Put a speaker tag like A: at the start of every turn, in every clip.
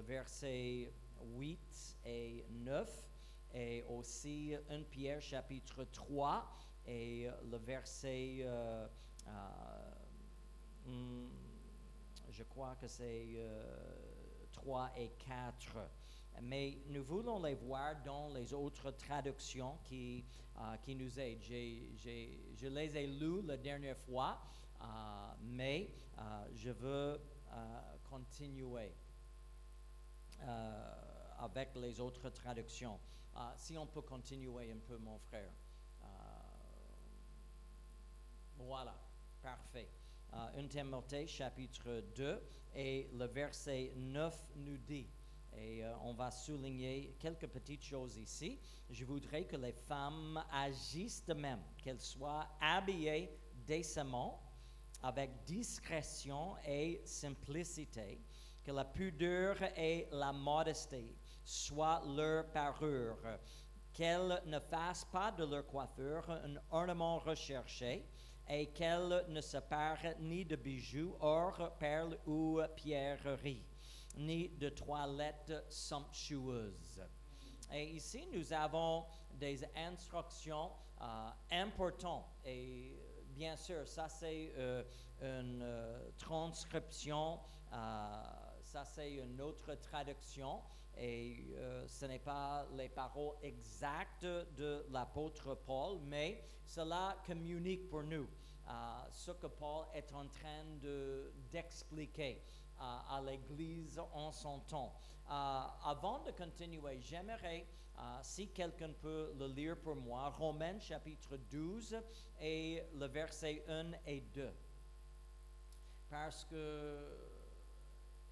A: verset 8 et 9, et aussi 1 Pierre chapitre 3, et le verset, je crois que c'est 3 et 4. Mais nous voulons les voir dans les autres traductions qui nous aident. Je les ai lus la dernière fois, mais je veux continuer avec les autres traductions. Si on peut continuer un peu, mon frère. Voilà, parfait. 1 Timothée chapitre 2 et le verset 9 nous dit, et on va souligner quelques petites choses ici. Je voudrais que les femmes agissent de même, qu'elles soient habillées décemment, avec discrétion et simplicité, que la pudeur et la modestie soient leur parure, qu'elles ne fassent pas de leur coiffure un ornement recherché, et qu'elles ne se parent ni de bijoux, or, perles ou pierreries, ni de toilettes somptueuses. Et ici, nous avons des instructions importantes. Et bien sûr, ça c'est une transcription, ça c'est une autre traduction. Et ce n'est pas les paroles exactes de l'apôtre Paul, mais cela communique pour nous ce que Paul est en train d'expliquer à l'Église en son temps. Avant de continuer, j'aimerais, si quelqu'un peut le lire pour moi, Romains chapitre 12 et le verset 1 et 2. Parce que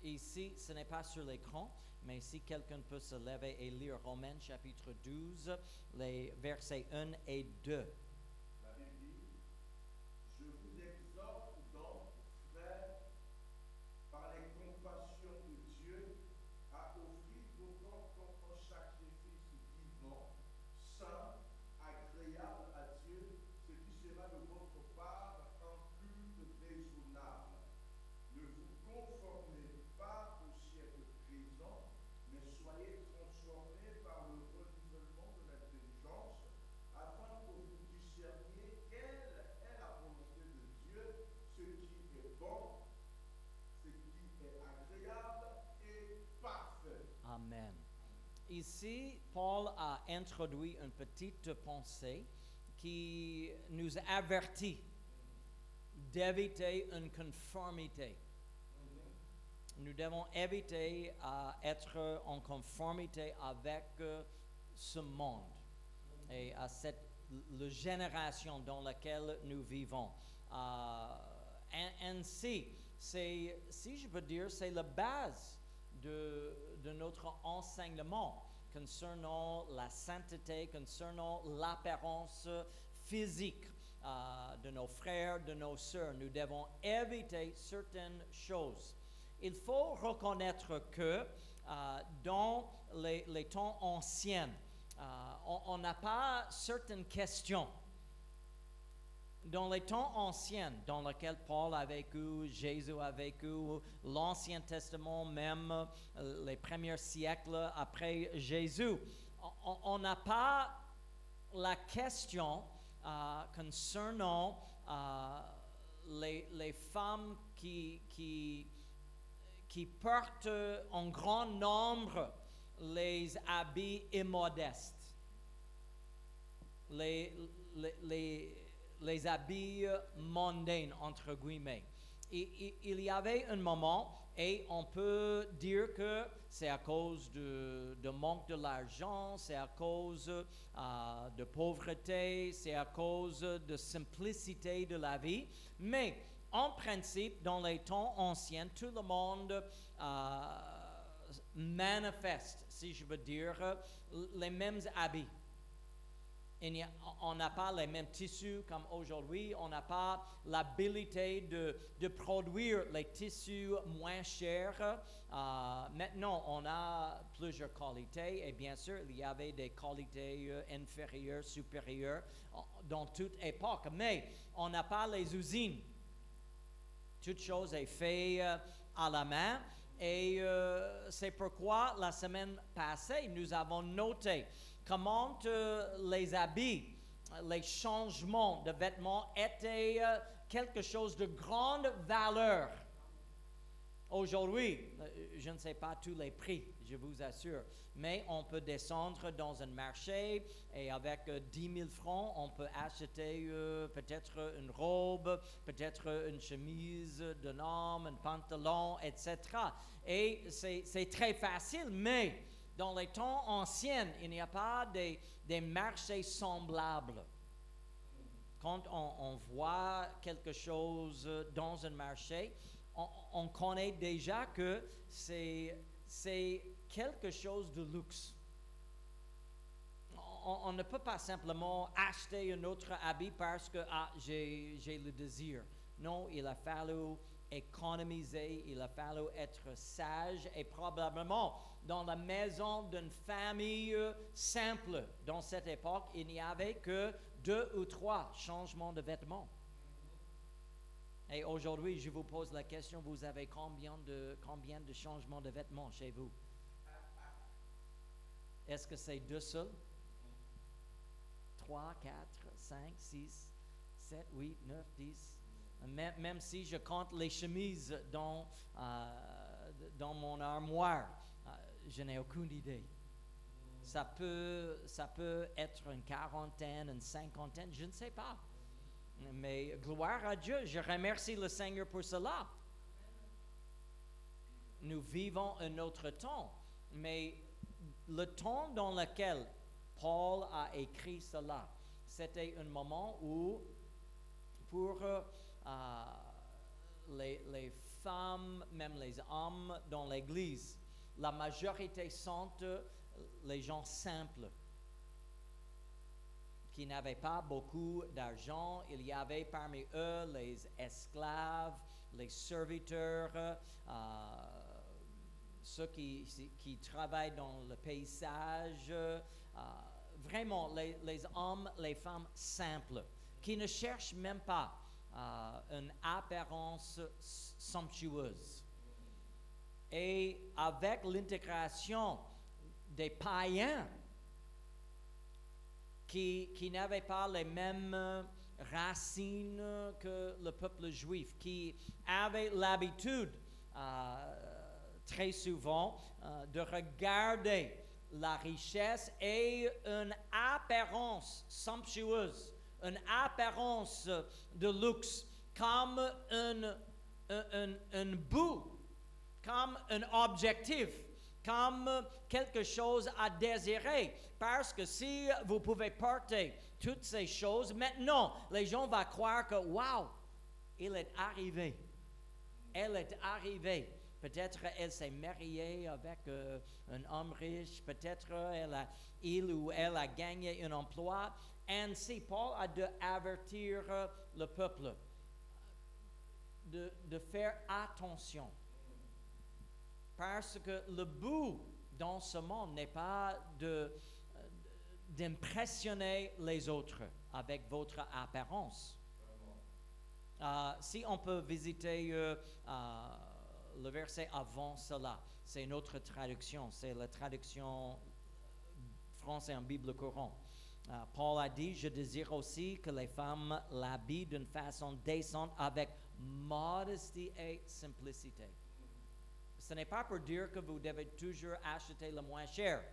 A: ici, ce n'est pas sur l'écran, mais si quelqu'un peut se lever et lire Romains chapitre 12, les versets 1 et 2.
B: La Bible dit, je vous exhorte donc, frères, par les compassions de Dieu, à offrir vos corps comme un sacrifice vivant, saint, agréable à Dieu, ce qui sera de votre part un culte raisonnable. Ne vous conformez pas au siècle présent, mais soyez transformés par le renouvellement de l'intelligence, afin que vous discerniez quelle est la volonté de Dieu, ce qui est bon, ce qui est agréable et parfait.
A: Amen. Ici, Paul a introduit une petite pensée qui nous avertit d'éviter une conformité. Nous devons éviter être en conformité avec ce monde et à cette la génération dans laquelle nous vivons. Ainsi, si je peux dire, c'est la base de notre enseignement concernant la sainteté, concernant l'apparence physique de nos frères, de nos sœurs. Nous devons éviter certaines choses. Il faut reconnaître que dans les temps anciens, on n'a pas certaines questions. Dans les temps anciens, dans lesquels Paul a vécu, Jésus a vécu, l'Ancien Testament même, les premiers siècles après Jésus, on n'a pas la question concernant les femmes qui portent en grand nombre les habits immodestes, les habits mondains, entre guillemets. Il y avait un moment, et on peut dire que c'est à cause de manque de l'argent, c'est à cause de pauvreté, c'est à cause de simplicité de la vie, mais en principe, dans les temps anciens, tout le monde manifeste, si je veux dire, les mêmes habits. On n'a pas les mêmes tissus comme aujourd'hui, on n'a pas l'habilité de produire les tissus moins chers. Maintenant, on a plusieurs qualités et bien sûr, il y avait des qualités inférieures, supérieures dans toute époque, mais on n'a pas les usines. Toute chose est faite à la main et c'est pourquoi la semaine passée, nous avons noté comment les habits, les changements de vêtements étaient quelque chose de grande valeur. Aujourd'hui, je ne sais pas tous les prix, je vous assure, mais on peut descendre dans un marché et avec 10 000 francs, on peut acheter peut-être une robe, peut-être une chemise d'un homme, un pantalon, etc. Et c'est très facile, mais dans les temps anciens, il n'y a pas des marchés semblables. Quand on voit quelque chose dans un marché, on connaît déjà que c'est quelque chose de luxe. On ne peut pas simplement acheter un autre habit parce que j'ai le désir. Non, il a fallu économiser, il a fallu être sage et probablement dans la maison d'une famille simple dans cette époque, il n'y avait que 2 ou 3 changements de vêtements. Et aujourd'hui, je vous pose la question, vous avez combien de changements de vêtements chez vous? Est-ce que c'est 2 seuls? 3, 4, 5, 6, 7, 8, 9, 10. Même si je compte les chemises dans mon armoire, je n'ai aucune idée. Ça peut être une quarantaine, une cinquantaine, je ne sais pas. Mais gloire à Dieu, je remercie le Seigneur pour cela. Nous vivons un autre temps, mais le temps dans lequel Paul a écrit cela, c'était un moment où, pour les femmes, même les hommes dans l'Église, la majorité sont les gens simples, qui n'avaient pas beaucoup d'argent. Il y avait parmi eux les esclaves, les serviteurs, ceux qui travaillent dans le paysage, vraiment les hommes, les femmes simples, qui ne cherchent même pas une apparence somptueuse. Et avec l'intégration des païens, qui n'avaient pas les mêmes racines que le peuple juif, qui avaient l'habitude très souvent de regarder la richesse et une apparence somptueuse, une apparence de luxe comme un but, comme un objectif, comme quelque chose à désirer. Parce que si vous pouvez porter toutes ces choses, maintenant, les gens vont croire que, wow, il est arrivé. Elle est arrivée. Peut-être elle s'est mariée avec un homme riche. Peut-être il ou elle a gagné un emploi. Ainsi, Paul a dû avertir le peuple de faire attention. Parce que le but dans ce monde n'est pas d'impressionner les autres avec votre apparence. Si on peut visiter le verset avant cela, c'est notre traduction, c'est la traduction française en Bible courante. Paul a dit, je désire aussi que les femmes l'habillent d'une façon décente avec modestie et simplicité. Ce n'est pas pour dire que vous devez toujours acheter le moins cher.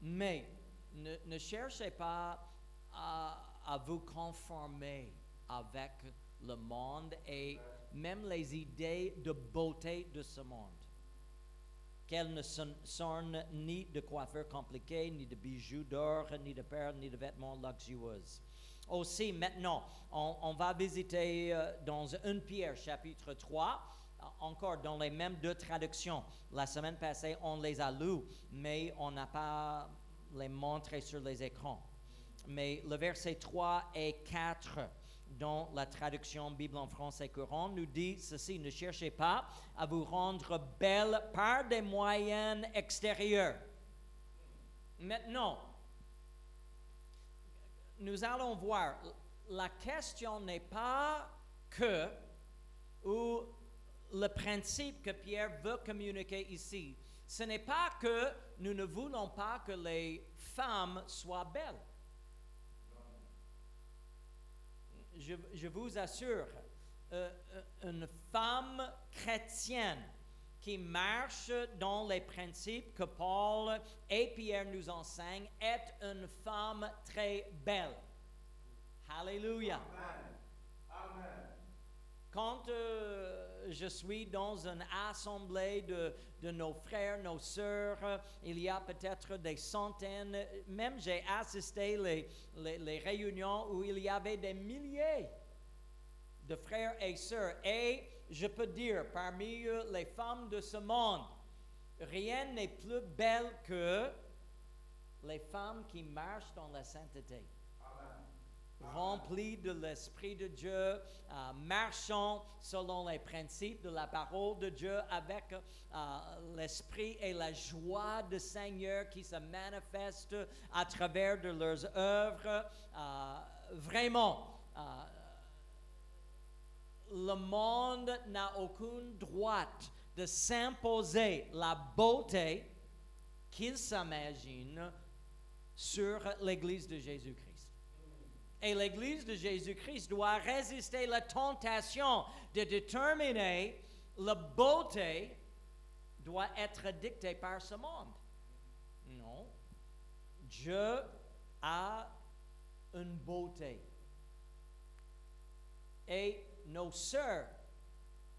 A: Mais ne cherchez pas à vous conformer avec le monde et même les idées de beauté de ce monde. Qu'elles ne sont ni de coiffure compliquée, ni de bijoux d'or, ni de perles, ni de vêtements luxueux. Aussi, maintenant, on va visiter dans 1 Pierre, chapitre 3, encore dans les mêmes 2 traductions. La semaine passée, on les a lus, mais on n'a pas les montrés sur les écrans. Mais le verset 3 et 4 dans la traduction Bible en français courant nous dit ceci: ne cherchez pas à vous rendre belle par des moyens extérieurs. Maintenant, nous allons voir, la question n'est pas que ou le principe que Pierre veut communiquer ici, ce n'est pas que nous ne voulons pas que les femmes soient belles. Je vous assure, une femme chrétienne qui marche dans les principes que Paul et Pierre nous enseignent est une femme très belle. Alléluia.
B: Amen.
A: Quand je suis dans une assemblée de nos frères, nos sœurs, il y a peut-être des centaines, même j'ai assisté les réunions où il y avait des milliers de frères et sœurs. Et je peux dire, parmi les femmes de ce monde, rien n'est plus belle que les femmes qui marchent dans la sainteté. Remplis de l'Esprit de Dieu, marchant selon les principes de la parole de Dieu avec l'Esprit et la joie du Seigneur qui se manifeste à travers de leurs œuvres. Vraiment, le monde n'a aucun droit de s'imposer la beauté qu'il s'imagine sur l'Église de Jésus-Christ. Et l'Église de Jésus-Christ doit résister à la tentation de déterminer la beauté doit être dictée par ce monde. Non. Dieu a une beauté. Et nos sœurs,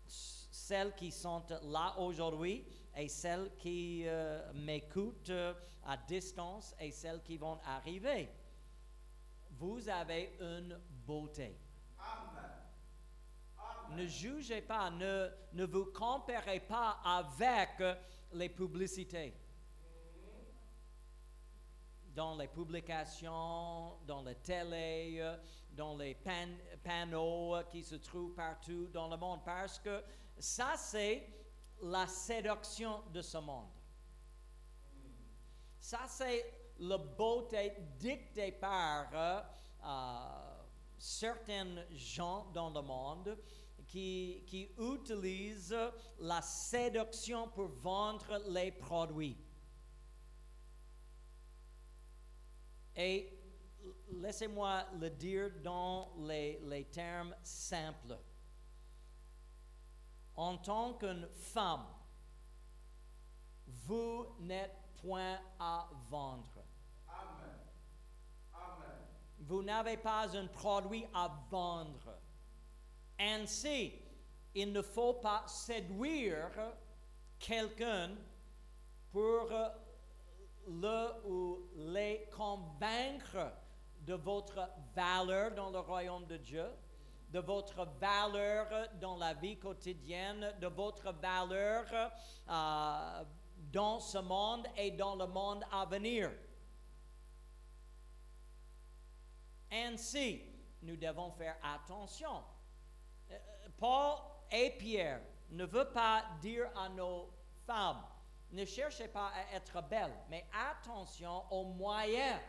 A: celles qui sont là aujourd'hui et celles qui m'écoutent à distance et celles qui vont arriver, vous avez une beauté.
B: Amen.
A: Ne jugez pas, ne vous comparez pas avec les publicités. Dans les publications, dans la télé, dans les panneaux qui se trouvent partout dans le monde, parce que ça, c'est la séduction de ce monde. Ça, c'est la beauté dictée par certains gens dans le monde qui utilisent la séduction pour vendre les produits. Et laissez-moi le dire dans les termes simples. En tant qu'une femme, vous n'êtes point à vendre.
B: Amen. Amen.
A: Vous n'avez pas un produit à vendre. Ainsi, il ne faut pas séduire quelqu'un pour le ou les convaincre de votre valeur dans le royaume de Dieu, de votre valeur dans la vie quotidienne, de votre valeur dans ce monde et dans le monde à venir. Ainsi, nous devons faire attention. Paul et Pierre ne veulent pas dire à nos femmes, ne cherchez pas à être belles, mais attention aux moyens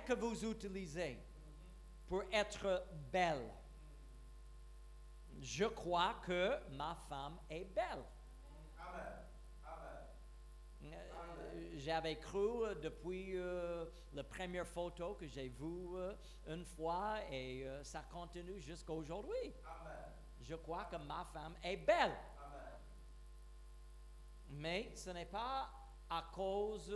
A: que vous utilisez pour être belle. Je crois que ma femme est belle.
B: Amen. Amen.
A: J'avais cru depuis la première photo que j'ai vue une fois et ça continue jusqu'à aujourd'hui.
B: Amen.
A: Je crois que ma femme est belle.
B: Amen.
A: Mais ce n'est pas à cause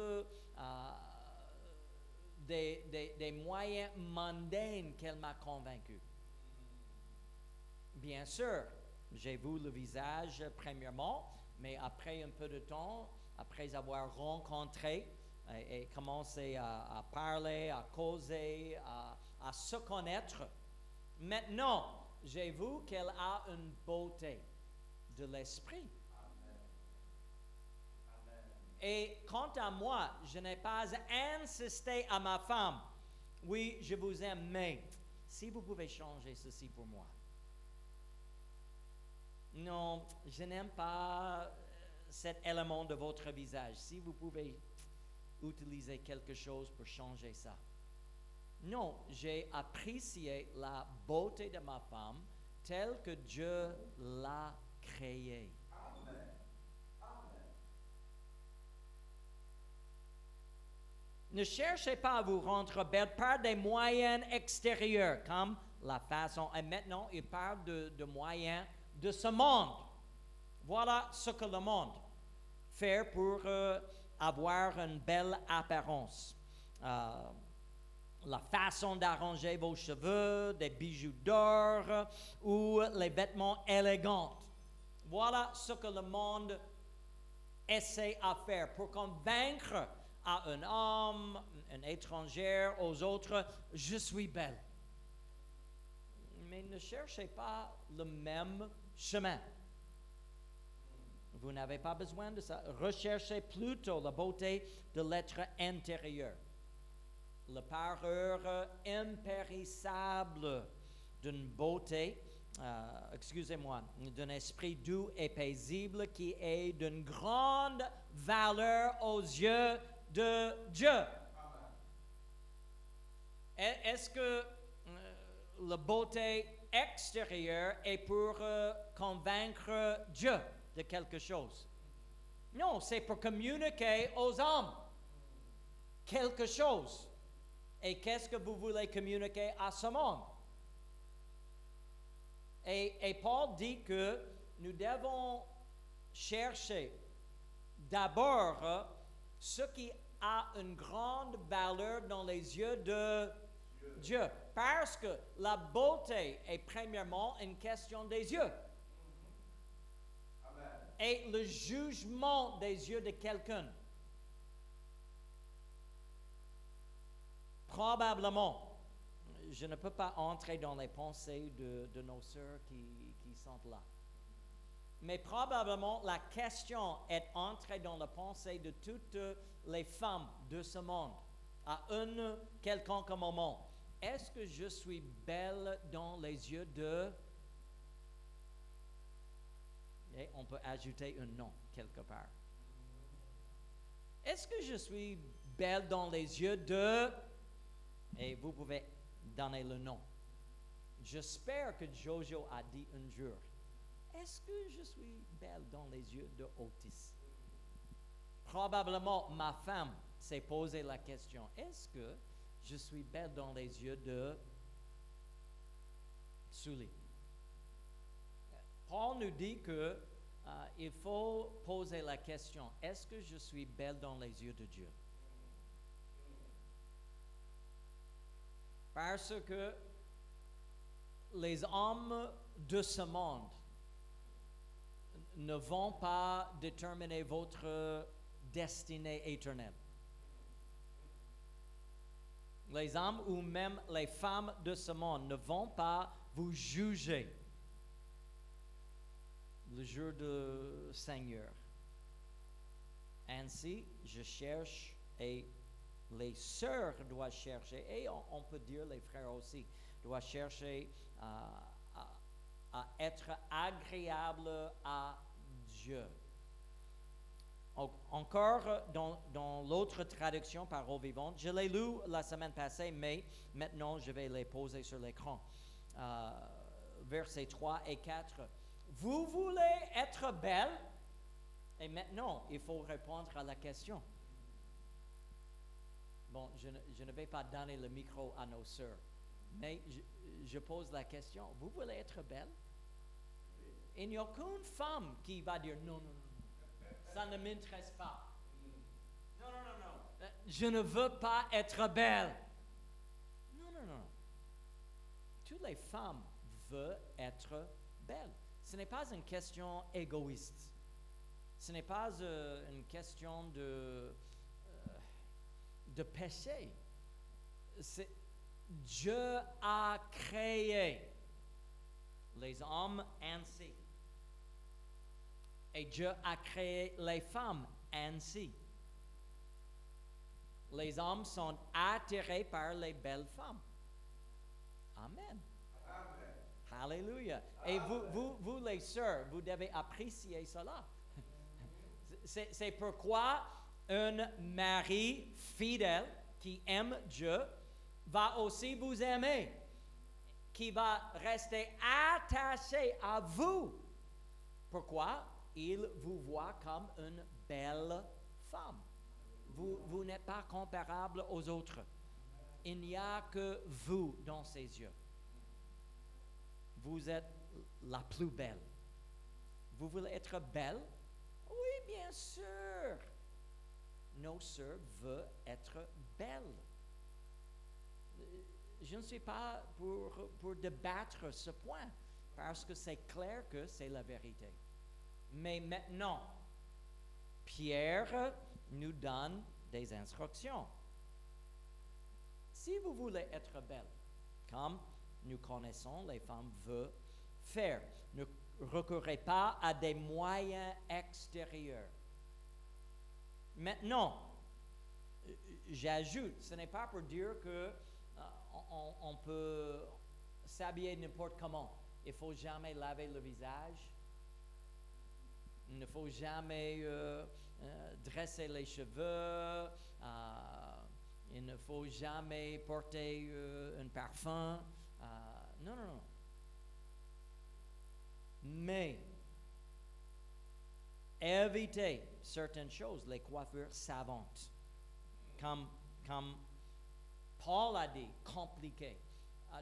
A: des moyens mondains qu'elle m'a convaincu. Bien sûr, j'ai vu le visage premièrement, mais après un peu de temps, après avoir rencontré et commencé à parler, à causer, à se connaître, maintenant, j'ai vu qu'elle a une beauté de l'esprit. Et quant à moi, je n'ai pas insisté à ma femme, oui, je vous aime, mais si vous pouvez changer ceci pour moi. Non, je n'aime pas cet élément de votre visage. Si vous pouvez utiliser quelque chose pour changer ça. Non, j'ai apprécié la beauté de ma femme tel que Dieu l'a créé.
B: Amen. Amen.
A: Ne cherchez pas à vous rendre belle par des moyens extérieurs, comme la façon. Et maintenant, il parle de moyens de ce monde. Voilà ce que le monde fait pour avoir une belle apparence. La façon d'arranger vos cheveux, des bijoux d'or ou les vêtements élégants. Voilà ce que le monde essaie à faire pour convaincre à un homme, un étranger, aux autres, je suis belle. Mais ne cherchez pas le même chemin. Vous n'avez pas besoin de ça. Recherchez plutôt la beauté de l'être intérieur. La parure impérissable d'une beauté, d'un esprit doux et paisible qui est d'une grande valeur aux yeux de Dieu. Est-ce que la beauté extérieure est pour convaincre Dieu de quelque chose? Non, c'est pour communiquer aux hommes quelque chose. Et qu'est-ce que vous voulez communiquer à ce monde? Et Paul dit que nous devons chercher d'abord ce qui a une grande valeur dans les yeux de Dieu. Parce que la beauté est premièrement une question des yeux.
B: Amen.
A: Et le jugement des yeux de quelqu'un. Probablement, je ne peux pas entrer dans les pensées de nos sœurs qui sont là. Mais probablement, la question est entrée dans la pensée de toutes les femmes de ce monde à un quelconque moment. Est-ce que je suis belle dans les yeux de... Et on peut ajouter un nom quelque part. Est-ce que je suis belle dans les yeux de... Et vous pouvez donner le nom. J'espère que Jojo a dit un jour, est-ce que je suis belle dans les yeux de Otis? Probablement, ma femme s'est posé la question, est-ce que je suis belle dans les yeux de Sully? Paul nous dit que il faut poser la question, est-ce que je suis belle dans les yeux de Dieu? Parce que les hommes de ce monde ne vont pas déterminer votre destinée éternelle. Les hommes ou même les femmes de ce monde ne vont pas vous juger le jour du Seigneur. Ainsi, je cherche et les sœurs doivent chercher, et on peut dire les frères aussi, doivent chercher à être agréable à Dieu. Encore dans l'autre traduction, Parole vivante, je l'ai lu la semaine passée, mais maintenant je vais les poser sur l'écran. Versets 3 et 4. Vous voulez être belle? Et maintenant, il faut répondre à la question. Bon, je ne vais pas donner le micro à nos sœurs, mais je pose la question. Vous voulez être belle? Il n'y a aucune femme qui va dire non, non, non, ça ne m'intéresse pas. Non, non, non, non. Je ne veux pas être belle. Non, non, non. Toutes les femmes veulent être belles. Ce n'est pas une question égoïste. Ce n'est pas une question de péché. Dieu a créé les hommes ainsi. Et Dieu a créé les femmes ainsi. Les hommes sont attirés par les belles femmes. Amen.
B: Amen.
A: Alléluia. Et vous les sœurs, vous devez apprécier cela. C'est pourquoi un mari fidèle qui aime Dieu va aussi vous aimer. qui va rester attaché à vous. Pourquoi? Il vous voit comme une belle femme. Vous n'êtes pas comparable aux autres. Il n'y a que vous dans ses yeux. Vous êtes la plus belle. Vous voulez être belle? Oui, bien sûr. Nos sœurs veulent être belles. Je ne suis pas pour débattre ce point, parce que c'est clair que c'est la vérité. Mais maintenant, Pierre nous donne des instructions. Si vous voulez être belle, comme nous connaissons, les femmes veulent faire, ne recourez pas à des moyens extérieurs. Maintenant, j'ajoute, ce n'est pas pour dire que on peut s'habiller n'importe comment. Il ne faut jamais laver le visage. Il ne faut jamais dresser les cheveux. Il ne faut jamais porter un parfum. Non. Mais évitez certaines choses, les coiffures savantes. Comme Paul a dit, compliqué.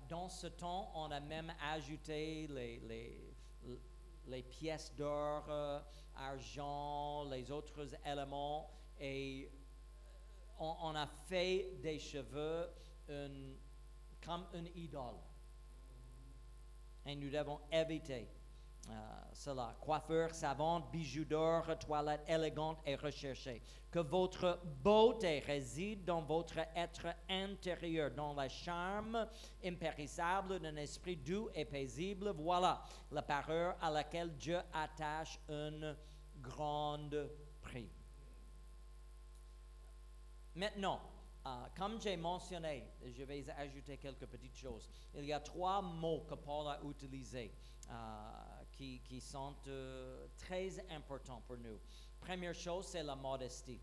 A: Dans ce temps, on a même ajouté les pièces d'or, argent, les autres éléments, et on a fait des cheveux comme une idole. Et nous devons éviter cela. Coiffure savante, bijoux d'or, toilette élégante et recherchée. Que votre beauté réside dans votre être intérieur, dans le charme impérissable d'un esprit doux et paisible. Voilà la parure à laquelle Dieu attache un grand prix. Maintenant, comme j'ai mentionné, je vais ajouter quelques petites choses. Il y a 3 mots que Paul a utilisés qui sont très importants pour nous. Première chose, c'est la modestie.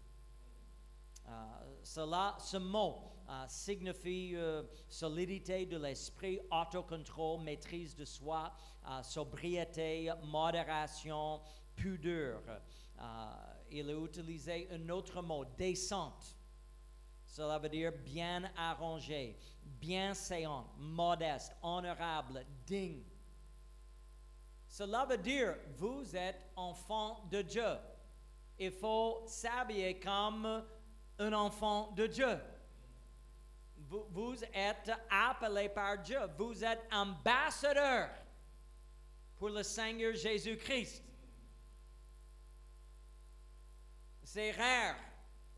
A: Ce mot signifie solidité de l'esprit, autocontrôle, maîtrise de soi, sobriété, modération, pudeur. Il a utilisé un autre mot, décente. Cela veut dire bien arrangé, bienséant, modeste, honorable, digne. Cela veut dire vous êtes enfant de Dieu. Il faut s'habiller comme un enfant de Dieu. Vous êtes appelé par Dieu. Vous êtes ambassadeur pour le Seigneur Jésus-Christ. C'est rare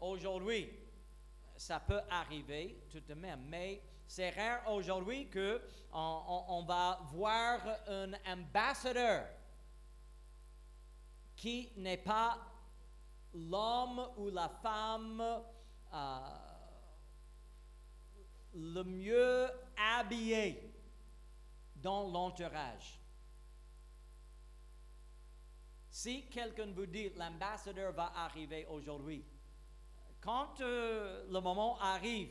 A: aujourd'hui. Ça peut arriver tout de même, mais c'est rare aujourd'hui qu'on va voir un ambassadeur qui n'est pas l'homme ou la femme le mieux habillé dans l'entourage. Si quelqu'un vous dit l'ambassadeur va arriver aujourd'hui, quand le moment arrive,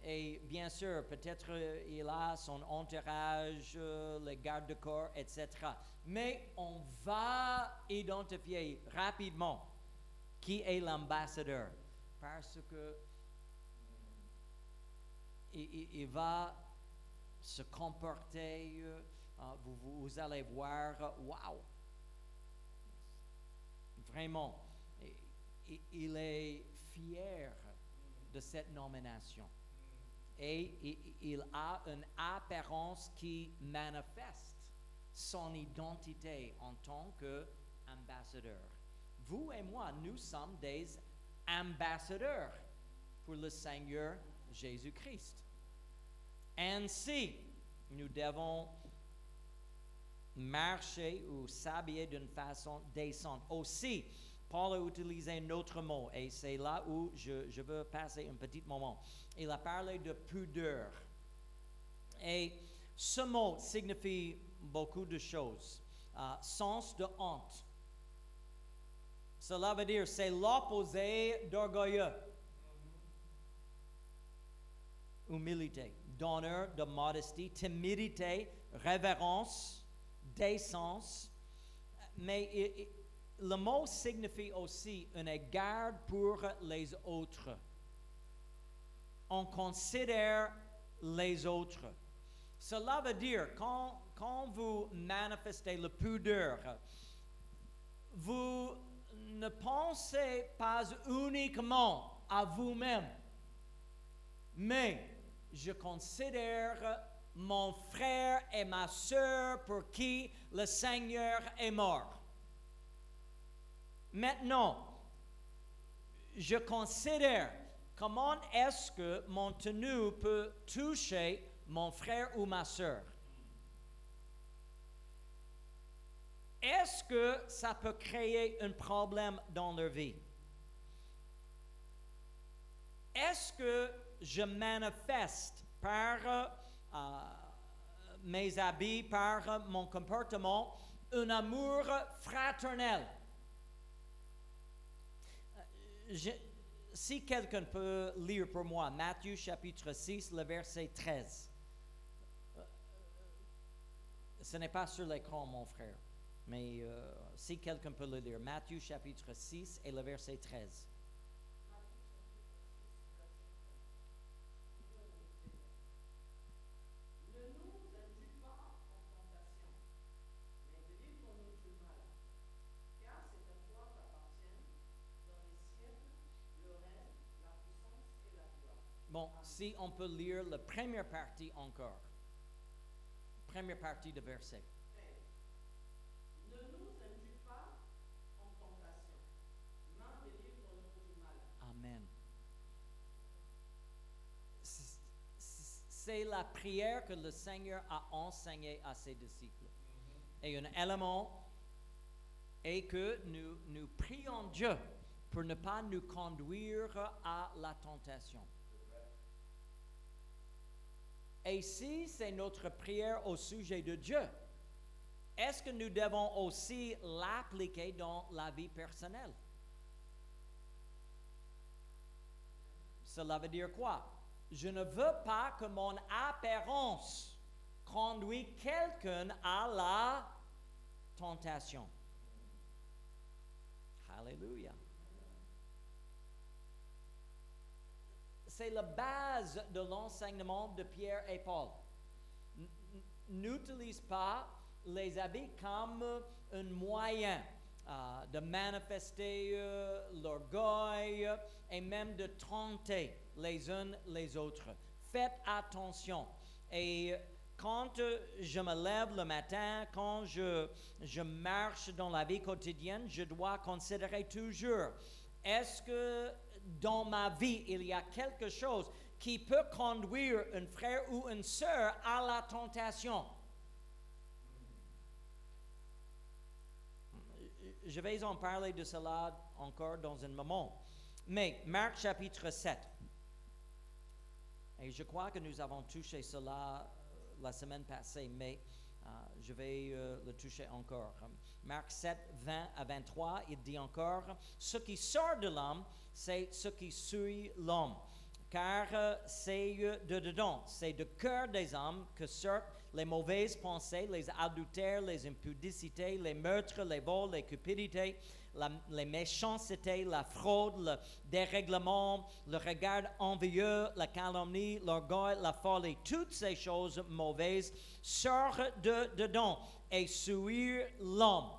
A: et bien sûr, peut-être il a son entourage, les gardes-corps, etc. Mais on va identifier rapidement qui est l'ambassadeur, parce que il va se comporter, vous allez voir, waouh, vraiment, il est fier de cette nomination. Et il a une apparence qui manifeste son identité en tant qu'ambassadeur. Vous et moi, nous sommes des ambassadeurs pour le Seigneur Jésus-Christ. Ainsi, nous devons marcher ou s'habiller d'une façon décente. Aussi, Paul a utilisé un autre mot, et c'est là où je veux passer un petit moment. Il a parlé de pudeur. Et ce mot signifie beaucoup de choses. Sens de honte. Cela veut dire c'est l'opposé d'orgueilleux. humilité, d'honneur, de modestie, timidité, révérence, décence. Mais le mot signifie aussi un égard pour les autres. On considère les autres. Cela veut dire, quand vous manifestez la pudeur, vous ne pensez pas uniquement à vous-même, mais je considère mon frère et ma sœur pour qui le Seigneur est mort. Maintenant, je considère comment est-ce que mon tenue peut toucher mon frère ou ma sœur. Est-ce que ça peut créer un problème dans leur vie? Est-ce que je manifeste par mes habits, par mon comportement, un amour fraternel? Si quelqu'un peut lire pour moi Matthieu chapitre 6, le verset 13. Ce n'est pas sur l'écran, mon frère, mais si quelqu'un peut le lire. Matthieu chapitre 6 et le verset 13. Bon, si on peut lire la première partie encore. Première partie de verset.
C: Ne nous induis pas en tentation, mais délivre-nous du mal.
A: Amen. C'est la prière que le Seigneur a enseignée à ses disciples. Et un élément est que nous prions Dieu pour ne pas nous conduire à la tentation. Et si c'est notre prière au sujet de Dieu, est-ce que nous devons aussi l'appliquer dans la vie personnelle? Cela veut dire quoi? Je ne veux pas que mon apparence conduise quelqu'un à la tentation. Alléluia. C'est la base de l'enseignement de Pierre et Paul. N'utilise pas les habits comme un moyen de manifester l'orgueil et même de tenter les uns les autres. Faites attention. Et quand je me lève le matin, quand je marche dans la vie quotidienne, je dois considérer toujours, est-ce que dans ma vie, il y a quelque chose qui peut conduire un frère ou une sœur à la tentation? Je vais en parler de cela encore dans un moment. Mais Marc chapitre 7. Et je crois que nous avons touché cela la semaine passée, mais je vais le toucher encore. Marc 7, 20 à 23, il dit encore, « Ce qui sort de l'homme, c'est ce qui suit l'homme, car c'est de dedans, c'est du cœur des hommes que sortent les mauvaises pensées, les adultères, les impudicités, les meurtres, les vols, les cupidités, les méchancetés, la fraude, le dérèglement, le regard envieux, la calomnie, l'orgueil, la folie. Toutes ces choses mauvaises sortent de dedans et suivent l'homme. »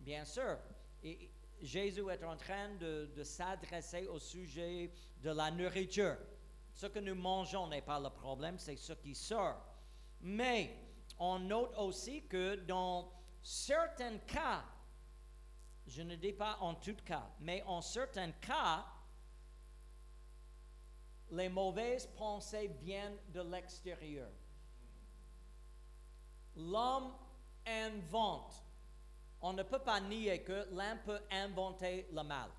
A: Bien sûr, Jésus est en train de s'adresser au sujet de la nourriture. Ce que nous mangeons n'est pas le problème, c'est ce qui sort. Mais on note aussi que dans certains cas, je ne dis pas en tout cas, mais en certains cas, les mauvaises pensées viennent de l'extérieur. L'homme invente. On ne peut pas nier que l'un peut inventer le mal.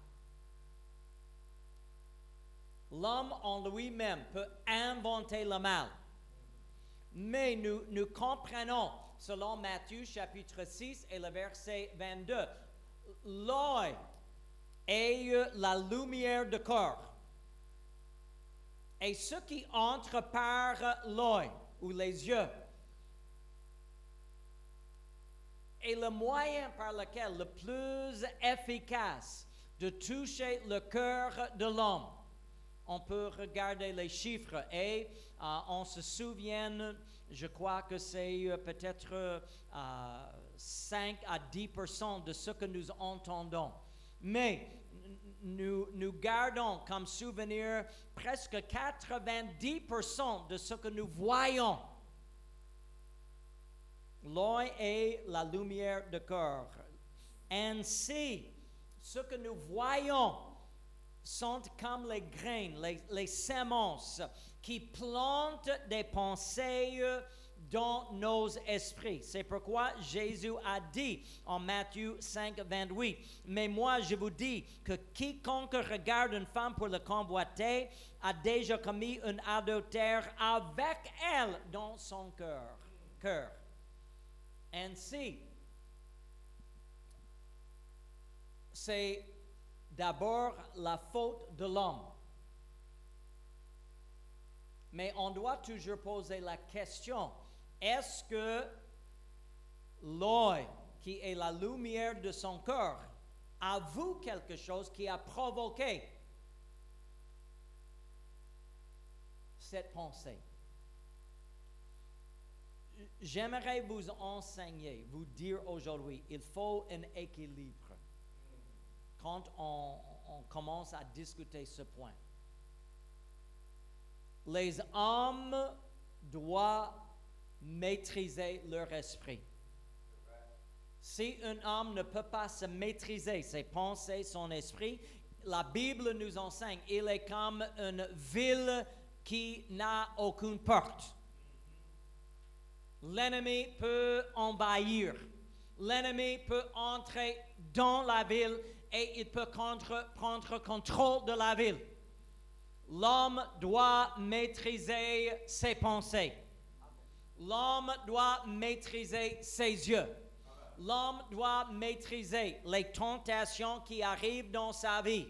A: L'homme en lui-même peut inventer le mal. Mais nous comprenons, selon Matthieu chapitre 6 et le verset 22, l'œil est la lumière du corps. et ce qui entre par l'œil ou les yeux est le moyen par lequel le plus efficace de toucher le cœur de l'homme. On peut regarder les chiffres et on se souvient, je crois que c'est peut-être 5 à 10% de ce que nous entendons. Mais nous gardons comme souvenir presque 90% de ce que nous voyons. L'œil est la lumière du cœur. Ainsi, ce que nous voyons sont comme les graines, les semences qui plantent des pensées dans nos esprits. C'est pourquoi Jésus a dit en Matthieu 5, 28, « Mais moi je vous dis que quiconque regarde une femme pour le convoiter a déjà commis un adultère avec elle dans son cœur. » Ainsi, c'est d'abord la faute de l'homme. Mais on doit toujours poser la question, est-ce que l'œil, qui est la lumière de son cœur, a vu quelque chose qui a provoqué cette pensée? J'aimerais vous enseigner, vous dire aujourd'hui, il faut un équilibre quand on commence à discuter ce point. Les hommes doivent maîtriser leur esprit. Si un homme ne peut pas se maîtriser ses pensées, son esprit, la Bible nous enseigne, il est comme une ville qui n'a aucune porte. L'ennemi peut envahir. L'ennemi peut entrer dans la ville et il peut prendre contrôle de la ville. L'homme doit maîtriser ses pensées. L'homme doit maîtriser ses yeux. L'homme doit maîtriser les tentations qui arrivent dans sa vie.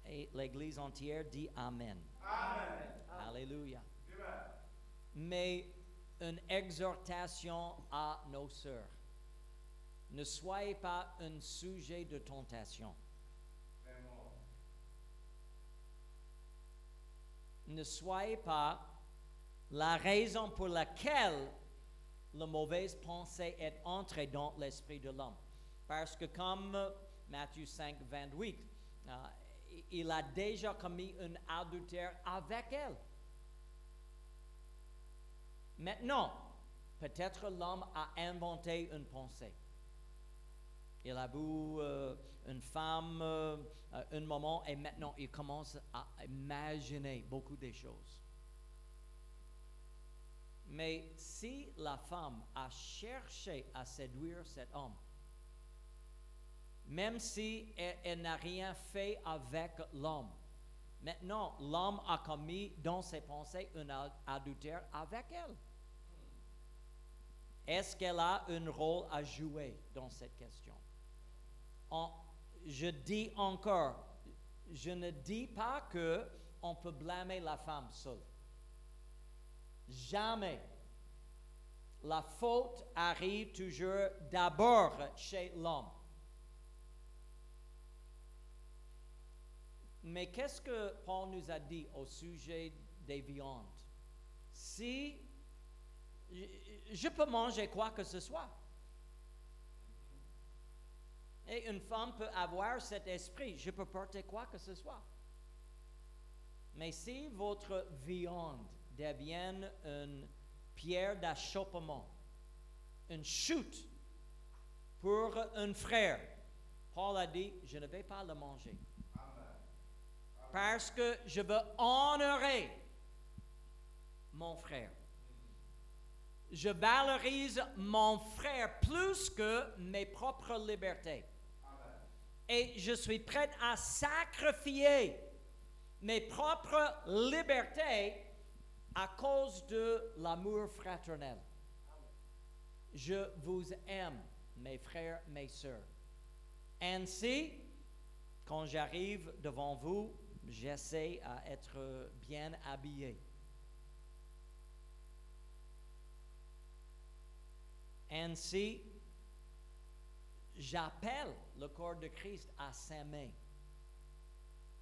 A: Et l'Église entière dit Amen.
B: Amen.
A: Alléluia.
B: Amen.
A: Mais une exhortation à nos sœurs. Ne soyez pas un sujet de tentation. Ne soyez pas la raison pour laquelle la mauvaise pensée est entrée dans l'esprit de l'homme. Parce que comme Matthieu 5, 28, il a déjà commis un adultère avec elle. Maintenant, peut-être l'homme a inventé une pensée. Il a vu une femme un moment et maintenant il commence à imaginer beaucoup de choses. Mais si la femme a cherché à séduire cet homme, même si elle n'a rien fait avec l'homme, maintenant l'homme a commis dans ses pensées un adultère avec elle. Est-ce qu'elle a un rôle à jouer dans cette question? Je dis encore, je ne dis pas que on peut blâmer la femme seule. Jamais. La faute arrive toujours d'abord chez l'homme. Mais qu'est-ce que Paul nous a dit au sujet des viandes? Si je peux manger quoi que ce soit. Et une femme peut avoir cet esprit, je peux porter quoi que ce soit. Mais si votre viande devient une pierre d'achoppement, une chute pour un frère, Paul a dit, je ne vais pas le manger. Parce que je veux honorer mon frère. Je valorise mon frère plus que mes propres libertés. Et je suis prêt à sacrifier mes propres libertés à cause de l'amour fraternel. Je vous aime, mes frères, mes sœurs. Ainsi, quand j'arrive devant vous, j'essaie à être bien habillé. Ainsi, j'appelle le corps de Christ à s'aimer.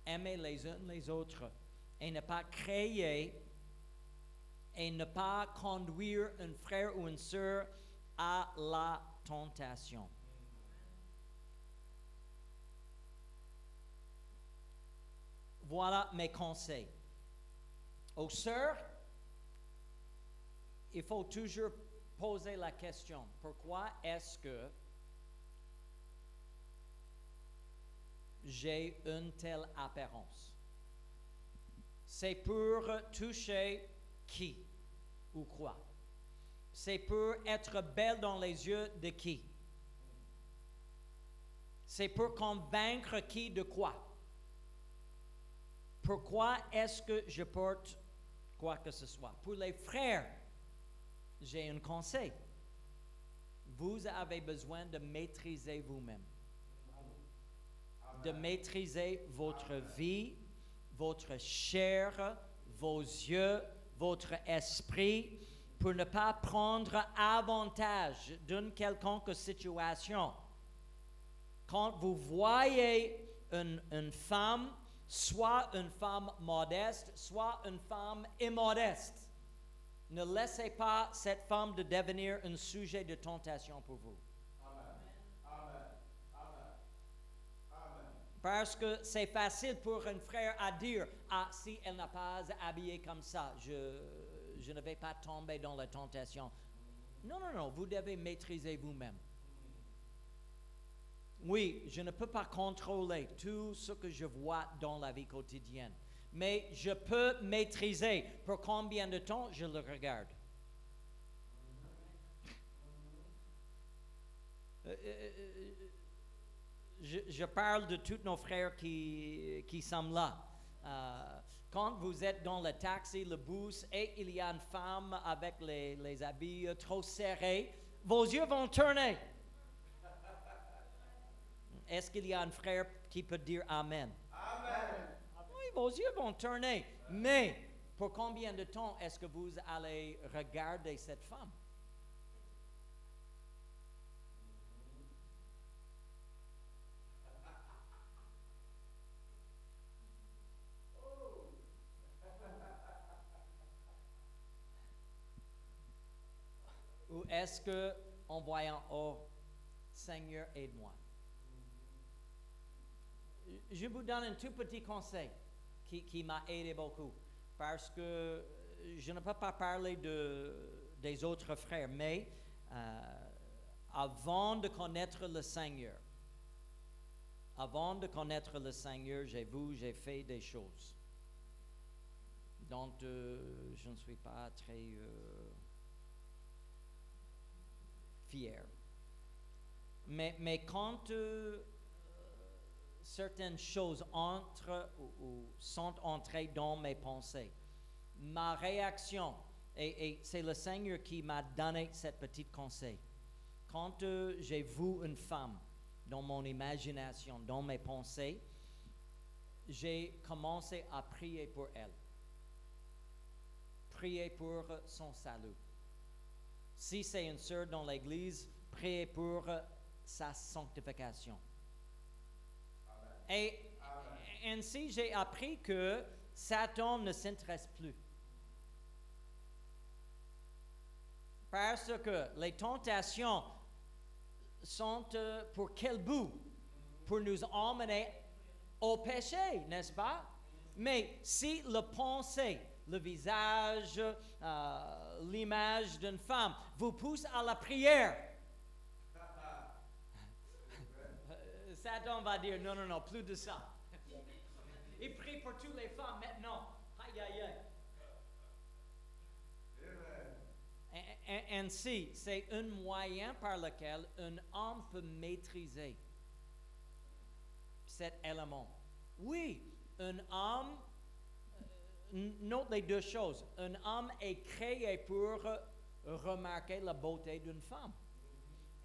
A: Aimer les uns les autres et ne pas créer et ne pas conduire un frère ou une sœur à la tentation. Voilà mes conseils. Aux sœurs, il faut toujours poser la question, pourquoi est-ce que j'ai une telle apparence? C'est pour toucher qui ou quoi? C'est pour être belle dans les yeux de qui? C'est pour convaincre qui de quoi? Pourquoi est-ce que je porte quoi que ce soit? Pour les frères, j'ai un conseil. Vous avez besoin de maîtriser vous-même. De maîtriser votre vie, votre chair, vos yeux, votre esprit, pour ne pas prendre avantage d'une quelconque situation. Quand vous voyez une femme, soit une femme modeste, soit une femme immodeste, ne laissez pas cette femme de devenir un sujet de tentation pour vous. Parce que c'est facile pour un frère à dire, ah, si elle n'a pas habillé comme ça, je ne vais pas tomber dans la tentation. Non, non, non, vous devez maîtriser vous-même. Oui, je ne peux pas contrôler tout ce que je vois dans la vie quotidienne, mais je peux maîtriser pour combien de temps je le regarde. Je parle de tous nos frères qui sont là. Quand vous êtes dans le taxi, le bus, et il y a une femme avec les habits trop serrés, vos yeux vont tourner. Est-ce qu'il y a un frère qui peut dire Amen?
B: Amen.
A: Oui, vos yeux vont tourner. Mais pour combien de temps est-ce que vous allez regarder cette femme? Ou est-ce que, en voyant, oh, Seigneur, aide-moi. Je vous donne un tout petit conseil qui m'a aidé beaucoup. Parce que je ne peux pas parler des autres frères, mais avant de connaître le Seigneur, j'ai fait des choses dont je ne suis pas très fier. Mais quand certaines choses entrent ou sont entrées dans mes pensées, ma réaction, et c'est le Seigneur qui m'a donné cette petite conseil. Quand j'ai vu une femme dans mon imagination, dans mes pensées, j'ai commencé à prier pour elle. Prier pour son salut. Si c'est une sœur dans l'église, priez pour sa sanctification. Et ainsi, j'ai appris que Satan ne s'intéresse plus. Parce que les tentations sont pour quel but? Pour nous emmener au péché, n'est-ce pas? Mais si le pensée, le visage, l'image d'une femme vous pousse à la prière, Satan va dire non, non, non, plus de ça. Il prie pour toutes les femmes maintenant. Aïe, aïe, aïe. Ainsi, c'est un moyen par lequel un homme peut maîtriser cet élément. Oui, un homme, note les deux choses. Un homme est créé pour remarquer la beauté d'une femme.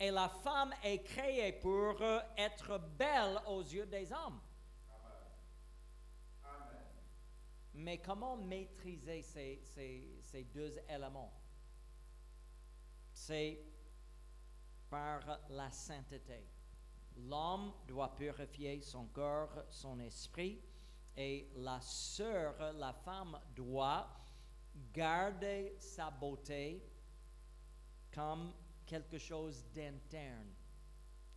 A: Et la femme est créée pour être belle aux yeux des hommes.
B: Amen.
A: Mais comment maîtriser ces deux éléments? C'est par la sainteté. L'homme doit purifier son corps, son esprit, et la sœur, la femme, doit garder sa beauté comme quelque chose d'interne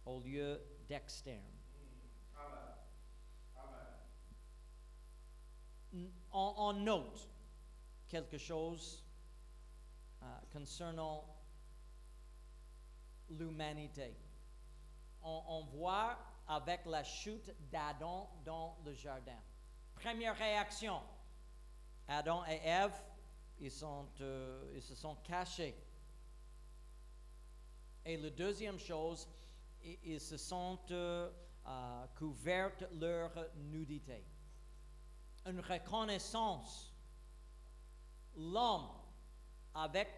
A: au lieu d'externe.
B: Amen. Amen.
A: On note quelque chose concernant l'humanité. On voit avec la chute d'Adam dans le jardin. Première réaction, Adam et Ève, ils se sont cachés. Et la deuxième chose, ils se sont couverts leur nudité. Une reconnaissance. L'homme, avec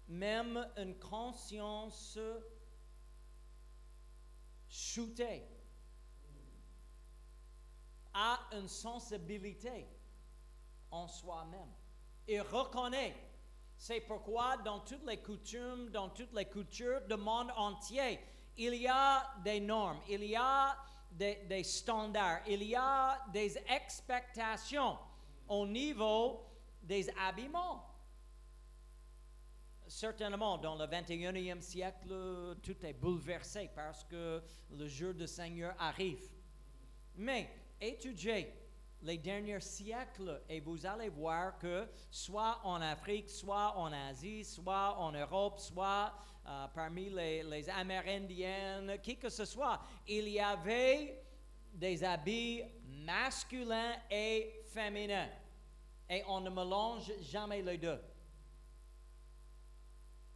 A: même une conscience shootée, a une sensibilité en soi-même. Il reconnaît. C'est pourquoi dans toutes les coutumes, dans toutes les cultures du monde entier, il y a des normes, il y a des standards, il y a des expectations au niveau des habillements. Certainement, dans le 21e siècle, tout est bouleversé parce que le jour du Seigneur arrive. Mais étudiez les derniers siècles et vous allez voir que soit en Afrique, soit en Asie, soit en Europe, soit parmi les Amérindiennes, qui que ce soit, il y avait des habits masculins et féminins. Et on ne mélange jamais les deux.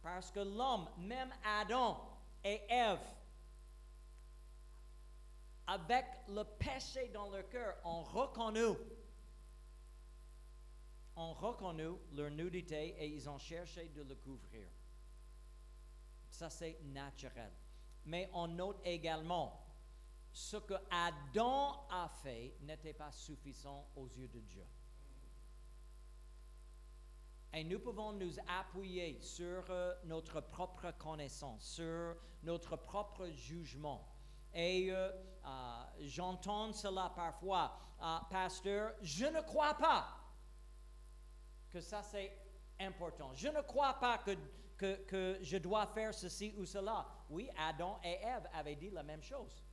A: Parce que l'homme, même Adam et Ève, avec le péché dans leur cœur, ont reconnu leur nudité et ils ont cherché de le couvrir. Ça, c'est naturel. Mais on note également, ce que Adam a fait n'était pas suffisant aux yeux de Dieu. Et nous pouvons nous appuyer sur notre propre connaissance, sur notre propre jugement. Et j'entends cela parfois, pasteur, je ne crois pas que ça c'est important. Je ne crois pas que je dois faire ceci ou cela. Oui, Adam et Ève avaient dit la même chose.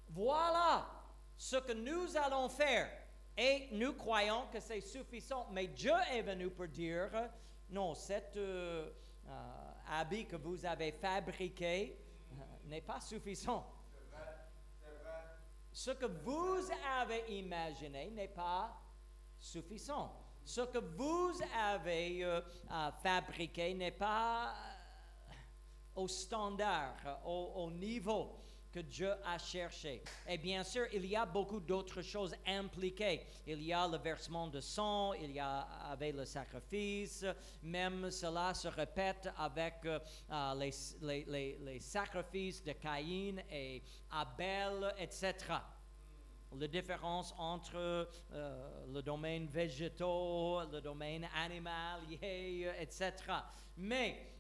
A: Voilà ce que nous allons faire. Et nous croyons que c'est suffisant. Mais Dieu est venu pour dire, non, cet habit que vous avez fabriqué n'est pas suffisant.
B: C'est vrai.
A: Ce que vous avez imaginé n'est pas suffisant. Ce que vous avez fabriqué n'est pas au standard, au niveau que Dieu a cherché. Et bien sûr, il y a beaucoup d'autres choses impliquées. Il y a le versement de sang, il y avait le sacrifice, même cela se répète avec les sacrifices de Caïn et Abel, etc. La différence entre le domaine végétal, le domaine animalier, etc. Mais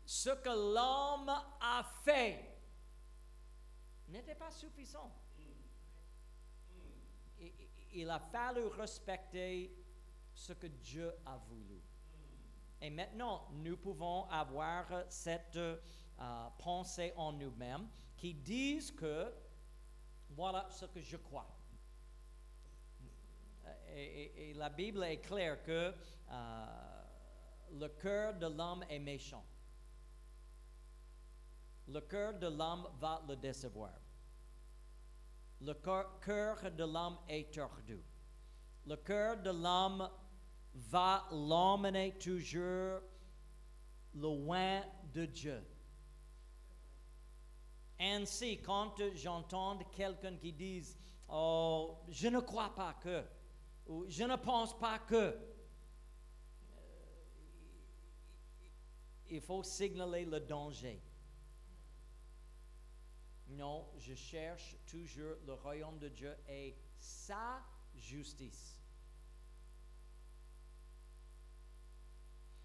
A: ce que l'homme a fait n'était pas suffisant. Il a fallu respecter ce que Dieu a voulu. Et maintenant, nous pouvons avoir cette pensée en nous-mêmes qui disent que voilà ce que je crois. Et la Bible est claire que le cœur de l'homme est méchant. Le cœur de l'homme va le décevoir. Le cœur de l'homme est tordu. Le cœur de l'homme va l'emmener toujours loin de Dieu. Ainsi, quand j'entends quelqu'un qui dit « Oh, je ne crois pas que » ou « Je ne pense pas que », il faut signaler le danger. Non, je cherche toujours le royaume de Dieu et sa justice.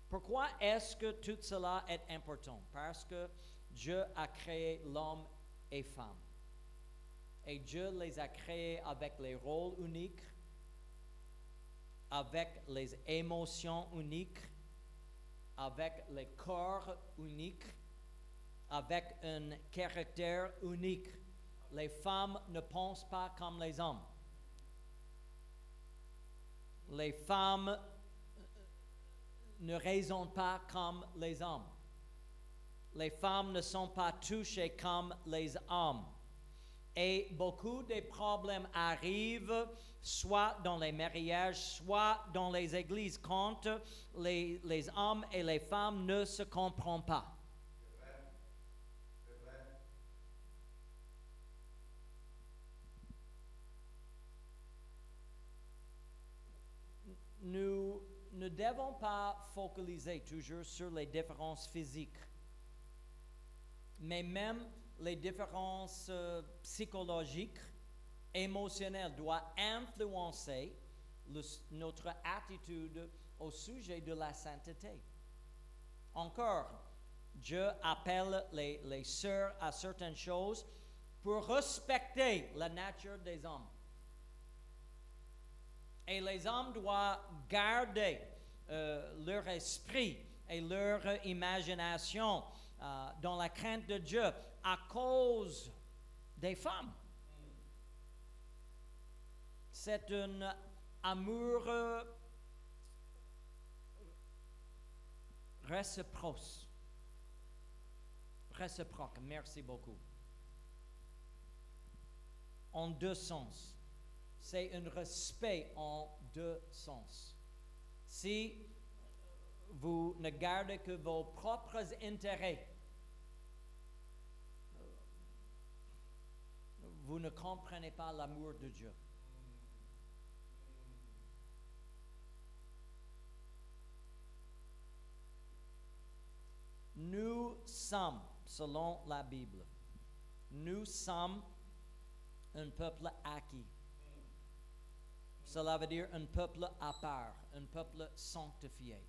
A: Pourquoi est-ce que tout cela est important? Parce que Dieu a créé l'homme et femme. Et Dieu les a créés avec les rôles uniques, avec les émotions uniques, avec les corps uniques, avec un caractère unique. Les femmes ne pensent pas comme les hommes. Les femmes ne raisonnent pas comme les hommes. Les femmes ne sont pas touchées comme les hommes. Et beaucoup de problèmes arrivent soit dans les mariages, soit dans les églises, quand les hommes et les femmes ne se comprennent pas.
B: C'est vrai. C'est vrai.
A: Nous ne devons pas focaliser toujours sur les différences physiques, mais même les différences psychologiques, émotionnelles doivent influencer notre attitude au sujet de la sainteté. Encore, Dieu appelle les sœurs à certaines choses pour respecter la nature des hommes. Et les hommes doivent garder leur esprit et leur imagination dans la crainte de Dieu à cause des femmes. C'est un amour réciproque. Merci beaucoup. En deux sens. C'est un respect en deux sens. Si vous ne gardez que vos propres intérêts, vous ne comprenez pas l'amour de Dieu. Nous sommes, selon la Bible, nous sommes un peuple acquis. Cela veut dire un peuple à part, un peuple sanctifié.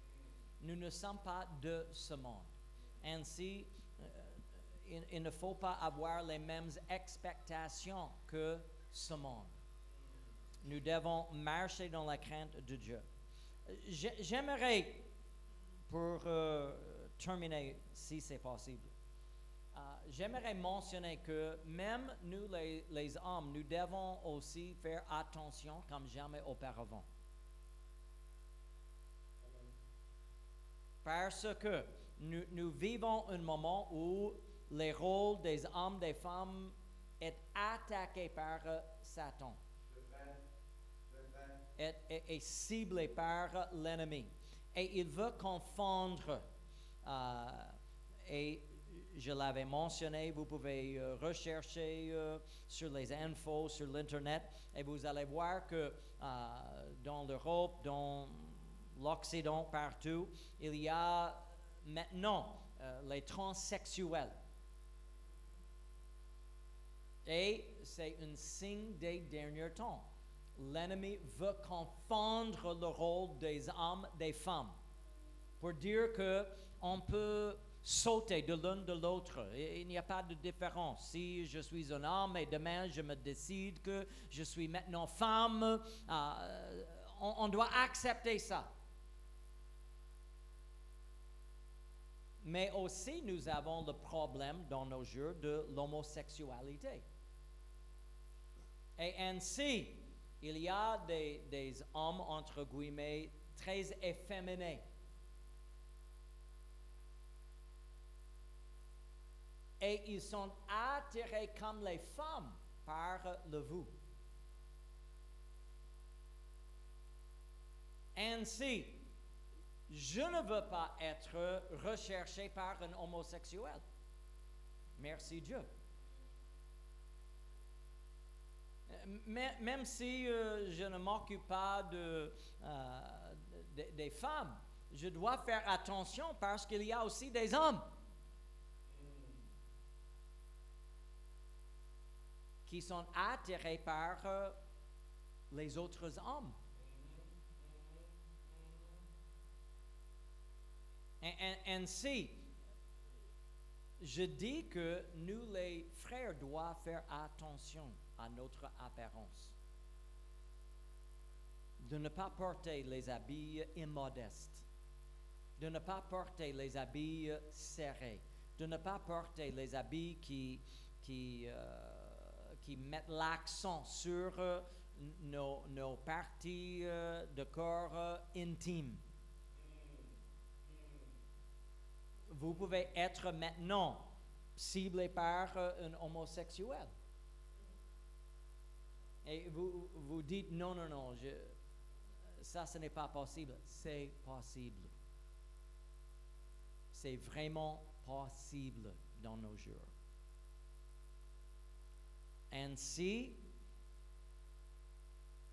A: Nous ne sommes pas de ce monde. Ainsi, il ne faut pas avoir les mêmes expectations que ce monde. Nous devons marcher dans la crainte de Dieu. J'aimerais, pour terminer, si c'est possible, j'aimerais mentionner que même nous, les hommes, nous devons aussi faire attention comme jamais auparavant. Parce que nous vivons un moment où les rôles des hommes, des femmes est attaqué par Satan. Est ciblé par l'ennemi. Et il veut confondre. Et je l'avais mentionné, vous pouvez rechercher sur les infos, sur l'Internet, et vous allez voir que dans l'Europe, dans l'Occident, partout, il y a maintenant les transsexuels. Et c'est un signe des derniers temps. L'ennemi veut confondre le rôle des hommes, des femmes, pour dire qu'on peut sauter de l'un de l'autre. Il n'y a pas de différence. Si je suis un homme et demain je me décide que je suis maintenant femme, on doit accepter ça. Mais aussi, nous avons le problème dans nos jours de l'homosexualité. Et ainsi, il y a des hommes, entre guillemets, très efféminés. Et ils sont attirés comme les femmes par le vous. Ainsi, je ne veux pas être recherché par un homosexuel. Merci Dieu. Même si je ne m'occupe pas des femmes, je dois faire attention parce qu'il y a aussi des hommes qui sont attirés par les autres hommes. Ainsi, je dis que nous, les frères, doivent faire attention à notre apparence. De ne pas porter les habits immodestes, de ne pas porter les habits serrés, de ne pas porter les habits qui mettent l'accent sur nos parties de corps intimes. Vous pouvez être maintenant ciblé par un homosexuel. Et vous dites non, ça ce n'est pas possible. C'est possible. C'est vraiment possible dans nos jours. Ainsi,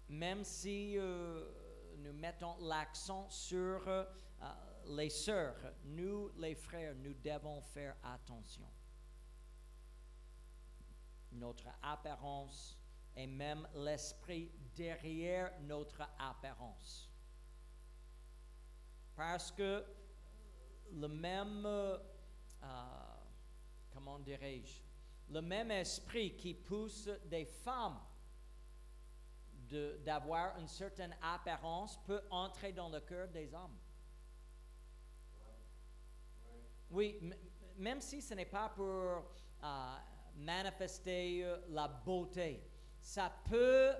A: même si nous mettons l'accent sur les sœurs, nous les frères, nous devons faire attention. Notre apparence et même l'esprit derrière notre apparence. Parce que le même, comment dirais-je, le même esprit qui pousse des femmes d'avoir une certaine apparence peut entrer dans le cœur des hommes. Oui, même si ce n'est pas pour manifester la beauté, ça peut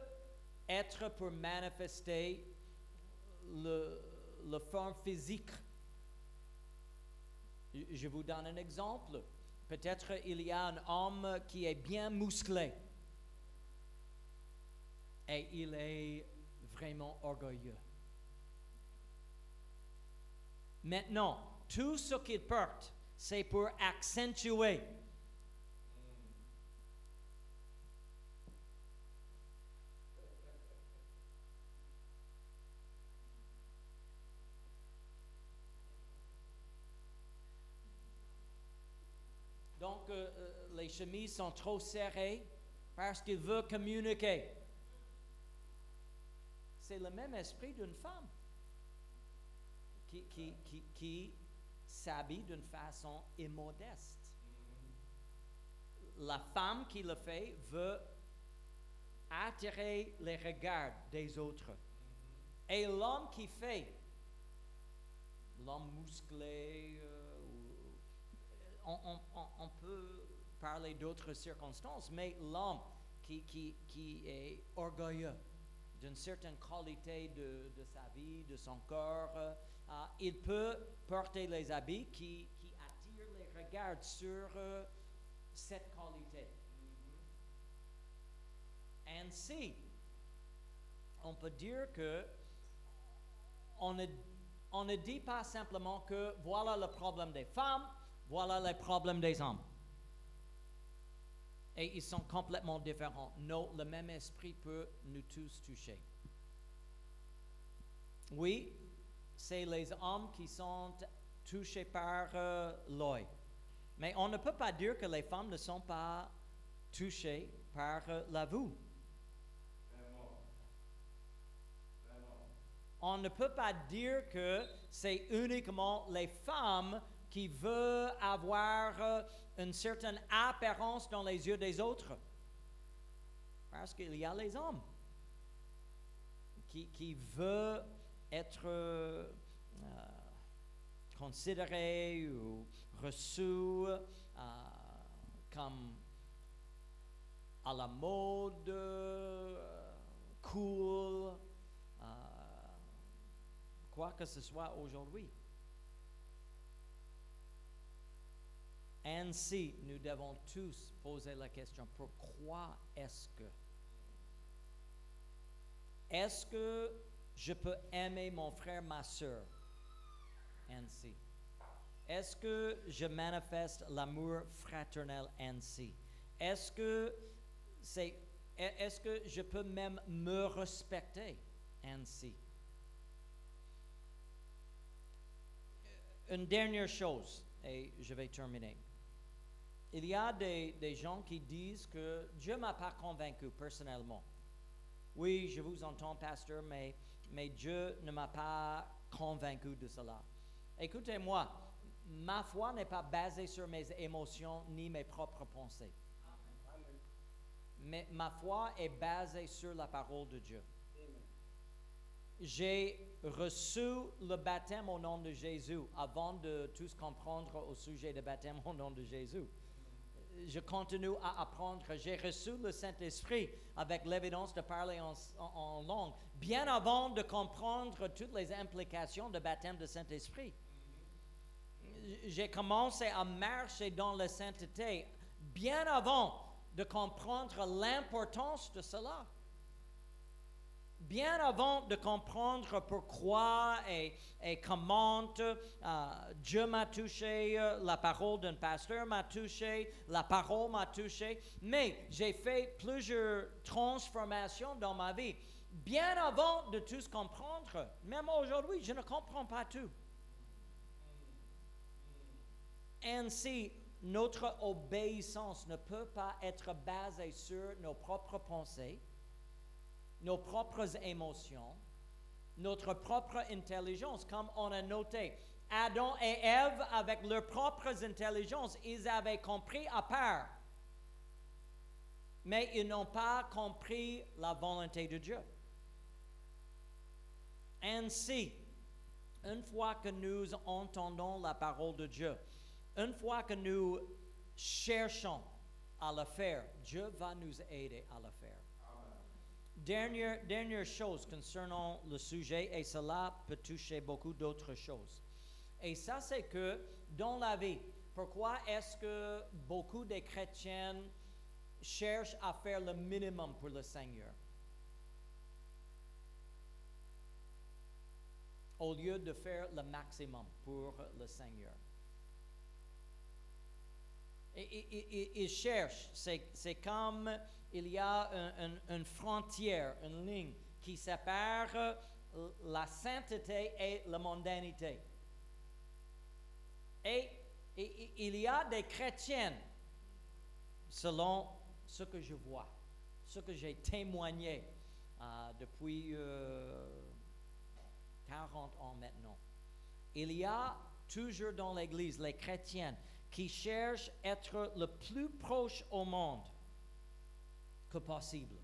A: être pour manifester le forme physique. Je vous donne un exemple. Peut-être il y a un homme qui est bien musclé et il est vraiment orgueilleux. Maintenant, tout ce qu'il porte, c'est pour accentuer donc les chemises sont trop serrées parce qu'il veut communiquer. C'est le même esprit d'une femme qui s'habille d'une façon immodeste. La femme qui le fait veut attirer les regards des autres. Et l'homme qui fait, l'homme musclé, on peut parler d'autres circonstances, mais l'homme qui est orgueilleux d'une certaine qualité de sa vie, de son corps, il peut porter les habits qui attirent les regards sur cette qualité. Ainsi, on peut dire que on ne dit pas simplement que voilà le problème des femmes, voilà le problème des hommes. Et ils sont complètement différents. Non, le même esprit peut nous tous toucher. Oui, c'est les hommes qui sont touchés par l'œil. Mais on ne peut pas dire que les femmes ne sont pas touchées par la vue. On ne peut pas dire que c'est uniquement les femmes qui veulent avoir une certaine apparence dans les yeux des autres. Parce qu'il y a les hommes qui veulent être considérés ou reçus comme à la mode, cool, quoi que ce soit aujourd'hui. Ainsi, nous devons tous poser la question, pourquoi est-ce que je peux aimer mon frère, ma soeur, ainsi? Est-ce que je manifeste l'amour fraternel ainsi? Est-ce que je peux même me respecter ainsi? Une dernière chose, et je vais terminer. Il y a des gens qui disent que Dieu ne m'a pas convaincu personnellement. Oui, je vous entends, pasteur, mais Dieu ne m'a pas convaincu de cela. Écoutez-moi, ma foi n'est pas basée sur mes émotions ni mes propres pensées. Mais ma foi est basée sur la parole de Dieu. J'ai reçu le baptême au nom de Jésus avant de tous comprendre au sujet du baptême au nom de Jésus. Je continue à apprendre. J'ai reçu le Saint-Esprit avec l'évidence de parler en langue, bien avant de comprendre toutes les implications du baptême de Saint-Esprit. J'ai commencé à marcher dans la sainteté bien avant de comprendre l'importance de cela. Bien avant de comprendre pourquoi et comment Dieu m'a touché, la parole d'un pasteur m'a touché, la parole m'a touché, mais j'ai fait plusieurs transformations dans ma vie. Bien avant de tout comprendre, même aujourd'hui, je ne comprends pas tout. Ainsi, notre obéissance ne peut pas être basée sur nos propres pensées, nos propres émotions, notre propre intelligence, comme on a noté. Adam et Ève, avec leurs propres intelligences, ils avaient compris à part, mais ils n'ont pas compris la volonté de Dieu. Ainsi, une fois que nous entendons la parole de Dieu, une fois que nous cherchons à le faire, Dieu va nous aider à le faire. Dernière chose concernant le sujet, et cela peut toucher beaucoup d'autres choses. Et ça, c'est que dans la vie, pourquoi est-ce que beaucoup de chrétiens cherchent à faire le minimum pour le Seigneur, au lieu de faire le maximum pour le Seigneur? Ils cherchent, c'est comme il y a une frontière, une ligne qui sépare la sainteté et la mondanité. Et il y a des chrétiens, selon ce que je vois, ce que j'ai témoigné depuis 40 ans maintenant. Il y a toujours dans l'Église les chrétiens qui cherchent à être le plus proche au monde que possible.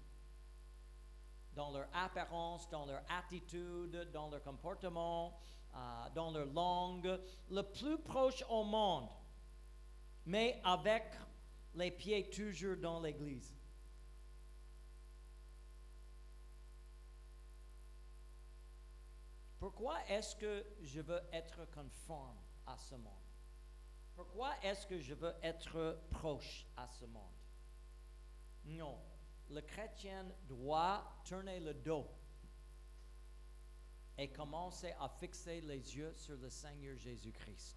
A: Dans leur apparence, dans leur attitude, dans leur comportement, dans leur langue, le plus proche au monde, mais avec les pieds toujours dans l'Église. Pourquoi est-ce que je veux être conforme à ce monde? Pourquoi est-ce que je veux être proche à ce monde? Non, le chrétien doit tourner le dos et commencer à fixer les yeux sur le Seigneur Jésus-Christ.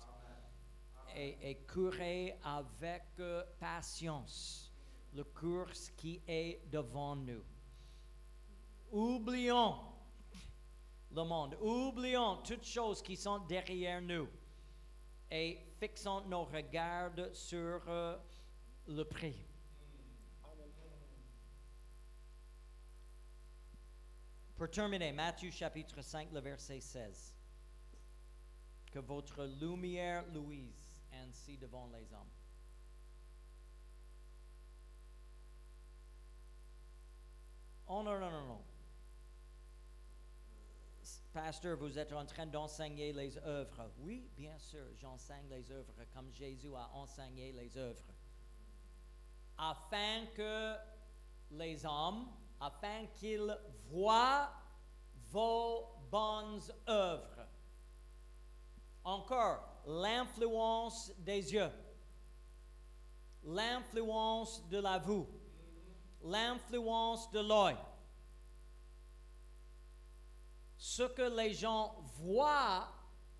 A: Et courir avec patience le course qui est devant nous. Oublions le monde, oublions toutes choses qui sont derrière nous et fixons nos regards sur le prix. Pour terminer, Matthieu chapitre 5, le verset 16. Que votre lumière luise ainsi devant les hommes. Oh non. Pasteur, vous êtes en train d'enseigner les œuvres. Oui, bien sûr, j'enseigne les œuvres comme Jésus a enseigné les œuvres. Afin que les hommes, afin qu'ils voient vos bonnes œuvres. Encore, l'influence des yeux, l'influence de la vue, l'influence de l'œil. Ce que les gens voient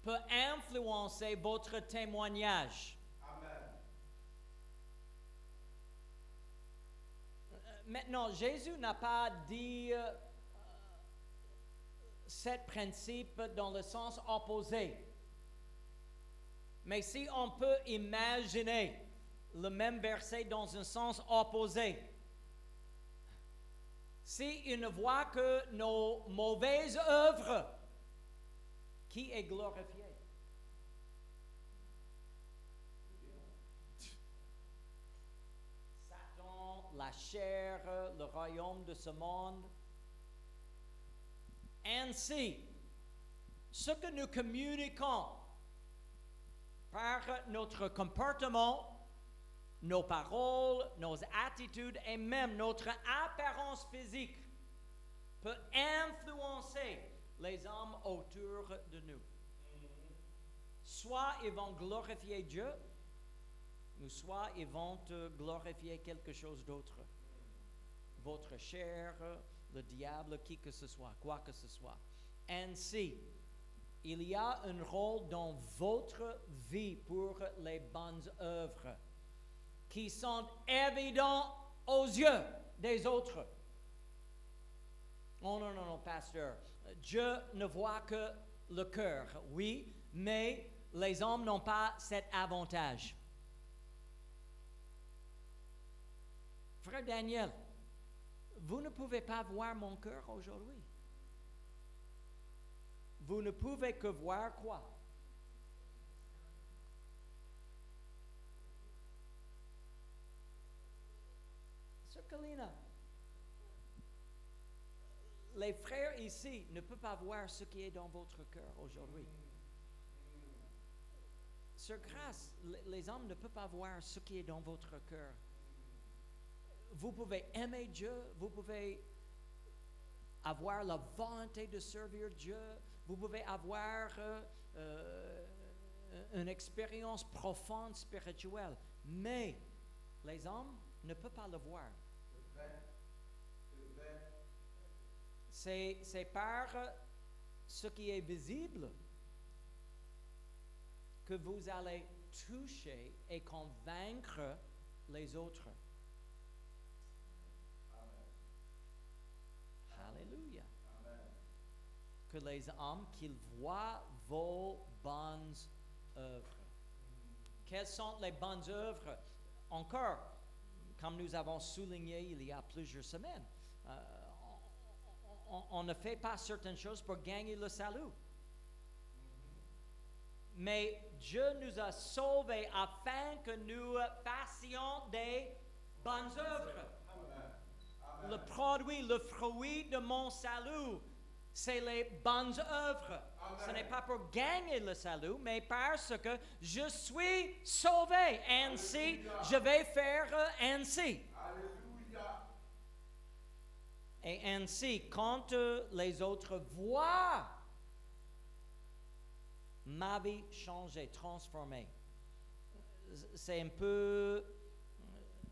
A: peut influencer votre témoignage.
B: Amen.
A: Maintenant, Jésus n'a pas dit ce principe dans le sens opposé. Mais si on peut imaginer le même verset dans un sens opposé, s'ils ne voient que nos mauvaises œuvres, qui est glorifié? Satan, la chair, le royaume de ce monde. Ainsi, ce que nous communiquons par notre comportement, nos paroles, nos attitudes et même notre apparence physique peut influencer les hommes autour de nous. Soit ils vont glorifier Dieu, ou soit ils vont glorifier quelque chose d'autre. Votre chair, le diable, qui que ce soit, quoi que ce soit. Ainsi, il y a un rôle dans votre vie pour les bonnes œuvres qui sont évidents aux yeux des autres. Oh non, non, non, pasteur. Dieu ne voit que le cœur, oui, mais les hommes n'ont pas cet avantage. Frère Daniel, vous ne pouvez pas voir mon cœur aujourd'hui. Vous ne pouvez que voir quoi? Sœur Colina, les frères ici ne peuvent pas voir ce qui est dans votre cœur aujourd'hui. Sœur Grâce, les hommes ne peuvent pas voir ce qui est dans votre cœur. Vous pouvez aimer Dieu, vous pouvez avoir la volonté de servir Dieu, vous pouvez avoir une expérience profonde spirituelle, mais les hommes ne peuvent pas le voir. C'est par ce qui est visible que vous allez toucher et convaincre les autres. Alléluia. Que les hommes, qu'ils voient vos bonnes œuvres. Quelles sont les bonnes œuvres? Encore, comme nous avons souligné il y a plusieurs semaines, on ne fait pas certaines choses pour gagner le salut. Mais Dieu nous a sauvés afin que nous fassions des bonnes œuvres. Le produit, le fruit de mon salut, c'est les bonnes œuvres. Amen. Ce n'est pas pour gagner le salut, mais parce que je suis sauvé. Ainsi, Alléluia. Je vais faire ainsi. Alléluia. Et ainsi, quand les autres voient ma vie changée, transformée, c'est un peu,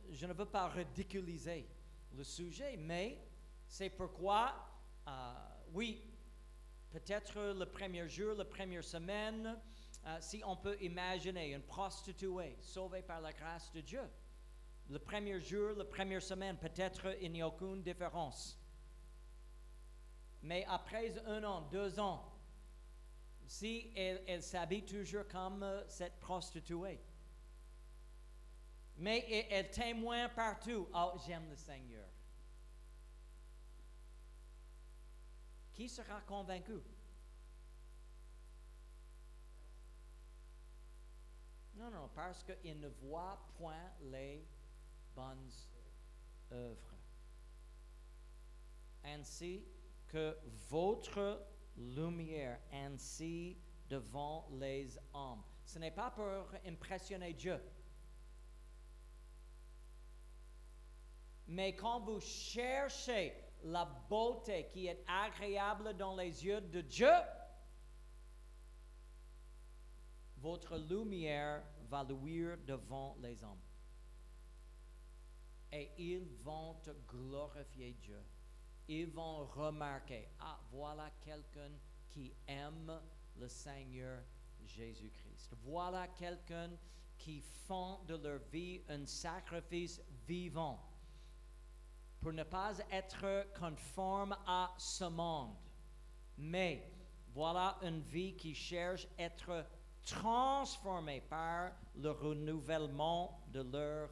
A: je ne veux pas ridiculiser le sujet, mais c'est pourquoi, oui, peut-être le premier jour, la première semaine, si on peut imaginer une prostituée sauvée par la grâce de Dieu, le premier jour, la première semaine, peut-être il n'y a aucune différence. Mais après 1 an, 2 ans, si elle s'habille toujours comme cette prostituée, mais elle témoigne partout, oh, j'aime le Seigneur. Qui sera convaincu? Non, parce qu'il ne voit point les bonnes œuvres. Ainsi que votre lumière ainsi devant les hommes. Ce n'est pas pour impressionner Dieu. Mais quand vous cherchez la beauté qui est agréable dans les yeux de Dieu, votre lumière va luire devant les hommes. Et ils vont glorifier Dieu. Ils vont remarquer, ah, voilà quelqu'un qui aime le Seigneur Jésus-Christ. Voilà quelqu'un qui font de leur vie un sacrifice vivant pour ne pas être conforme à ce monde. Mais voilà une vie qui cherche à être transformée par le renouvellement de leur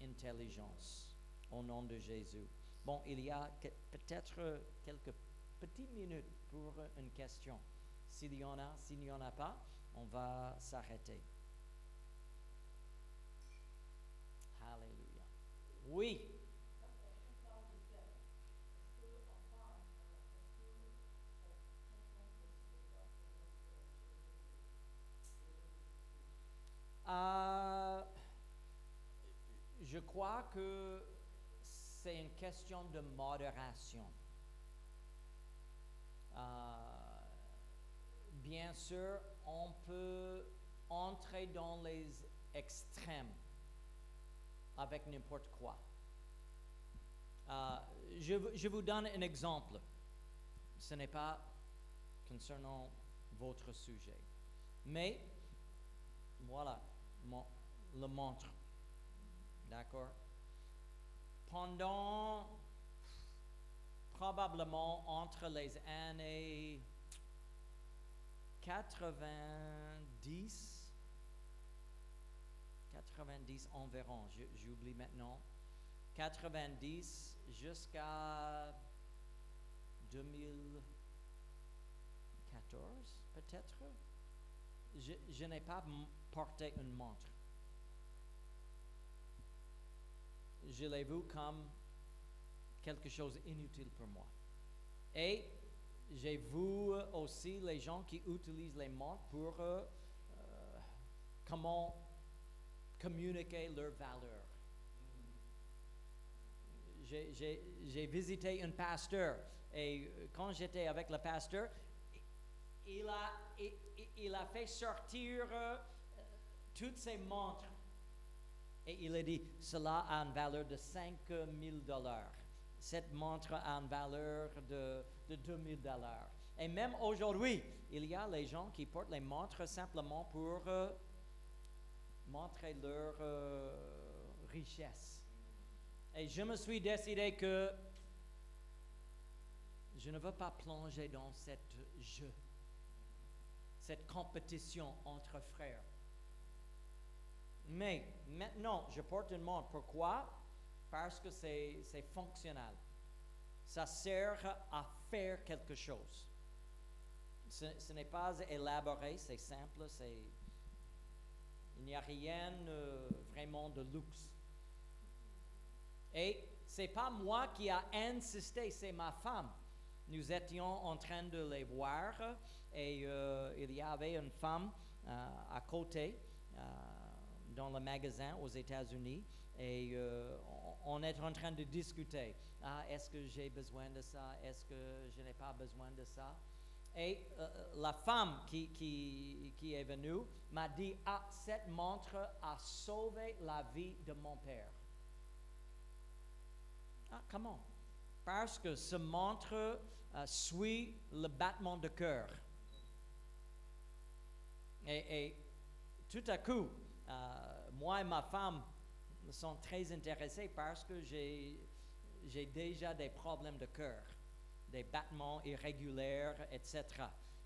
A: intelligence. Au nom de Jésus. Bon, il y a peut-être quelques petites minutes pour une question. S'il y en a, s'il n'y en a pas, on va s'arrêter. Alléluia. Oui. Je crois que c'est une question de modération. Bien sûr, on peut entrer dans les extrêmes avec n'importe quoi. Je vous donne un exemple. Ce n'est pas concernant votre sujet. Mais, voilà, le montre. D'accord? Pendant probablement entre les années 90 environ, j'oublie maintenant, 90 jusqu'à 2014 peut-être, je n'ai pas porté une montre. Je l'ai vu comme quelque chose d'inutile pour moi. Et j'ai vu aussi les gens qui utilisent les montres pour comment communiquer leurs valeurs. J'ai visité un pasteur et quand j'étais avec le pasteur, il a fait sortir toutes ses montres. Et il a dit, cela a une valeur de $5,000. Cette montre a une valeur de $2,000. Et même aujourd'hui, il y a les gens qui portent les montres simplement pour montrer leur richesse. Et je me suis décidé que je ne veux pas plonger dans cette jeu, cette compétition entre frères. Mais maintenant, je porte une montre. Pourquoi? Parce que c'est fonctionnel. Ça sert à faire quelque chose. Ce n'est pas élaboré, c'est simple, il n'y a rien vraiment de luxe. Et c'est pas moi qui a insisté, c'est ma femme. Nous étions en train de les voir et il y avait une femme à côté dans le magasin aux États-Unis et on est en train de discuter. Est-ce que j'ai besoin de ça? Est-ce que je n'ai pas besoin de ça? Et la femme qui est venue m'a dit, cette montre a sauvé la vie de mon père. Comment? Parce que ce montre suit le battement de cœur. Et tout à coup, moi et ma femme sont très intéressés parce que j'ai déjà des problèmes de cœur, des battements irréguliers, etc.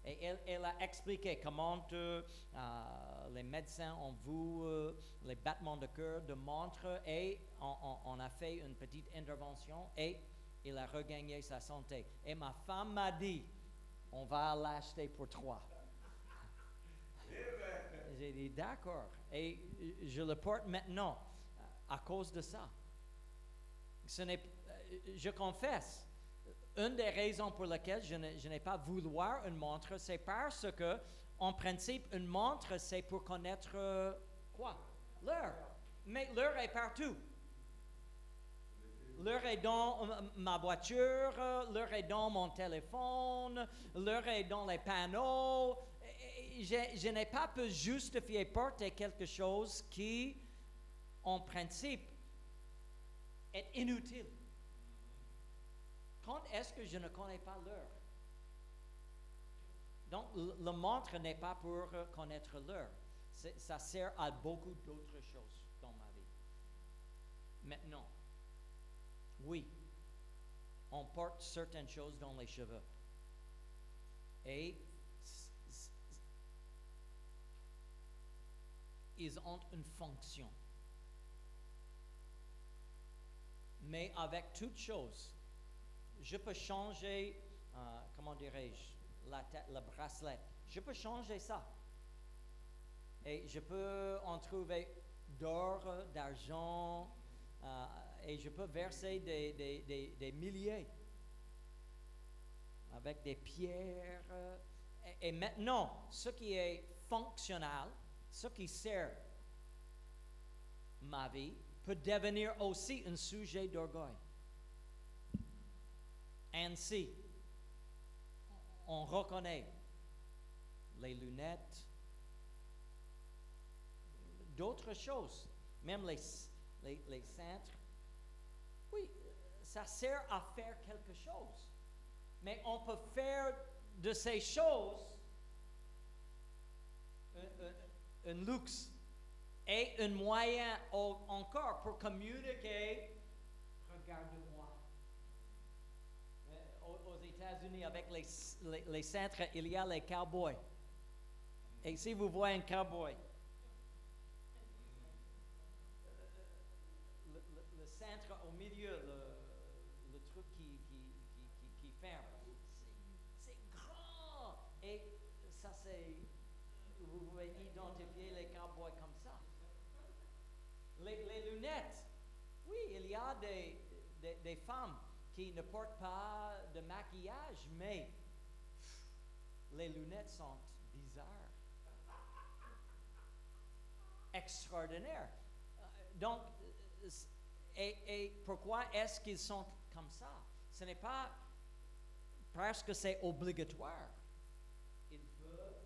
A: Et elle a expliqué comment les médecins ont vu les battements de cœur de montre et on a fait une petite intervention et il a regagné sa santé. Et ma femme m'a dit, on va l'acheter pour 3. J'ai dit d'accord. Et je le porte maintenant à cause de ça. Je confesse, une des raisons pour lesquelles je n'ai pas voulu voir une montre, c'est parce que, en principe, une montre, c'est pour connaître quoi? L'heure. Mais l'heure est partout. L'heure est dans ma voiture, l'heure est dans mon téléphone, l'heure est dans les panneaux. Je n'ai pas pu justifier porter quelque chose qui, en principe, est inutile. Quand est-ce que je ne connais pas l'heure? Donc, le montre n'est pas pour connaître l'heure. Ça sert à beaucoup d'autres choses dans ma vie. Maintenant, oui, on porte certaines choses dans les cheveux. Et ils ont une fonction. Mais avec toute chose, je peux changer, comment dirais-je, le bracelet. Je peux changer ça. Et je peux en trouver d'or, d'argent, et je peux verser des milliers avec des pierres. Et maintenant, ce qui est fonctionnel, ce qui sert ma vie, peut devenir aussi un sujet d'orgueil. Ainsi, on reconnaît les lunettes, d'autres choses, même les cintres. Oui, ça sert à faire quelque chose. Mais on peut faire de ces choses un luxe et un moyen encore pour communiquer. Regarde-moi. Aux États-Unis, avec les cintres, il y a les cowboys. Et si vous voyez un cowboy, le cintre au milieu, le truc qui ferme, c'est grand. Et ça, vous pouvez identifier les cowboys comme ça. Les lunettes, oui, il y a des femmes qui ne portent pas de maquillage, mais les lunettes sont bizarres, extraordinaires. Donc, et pourquoi est-ce qu'ils sont comme ça? Ce n'est pas parce que c'est obligatoire. Ils veulent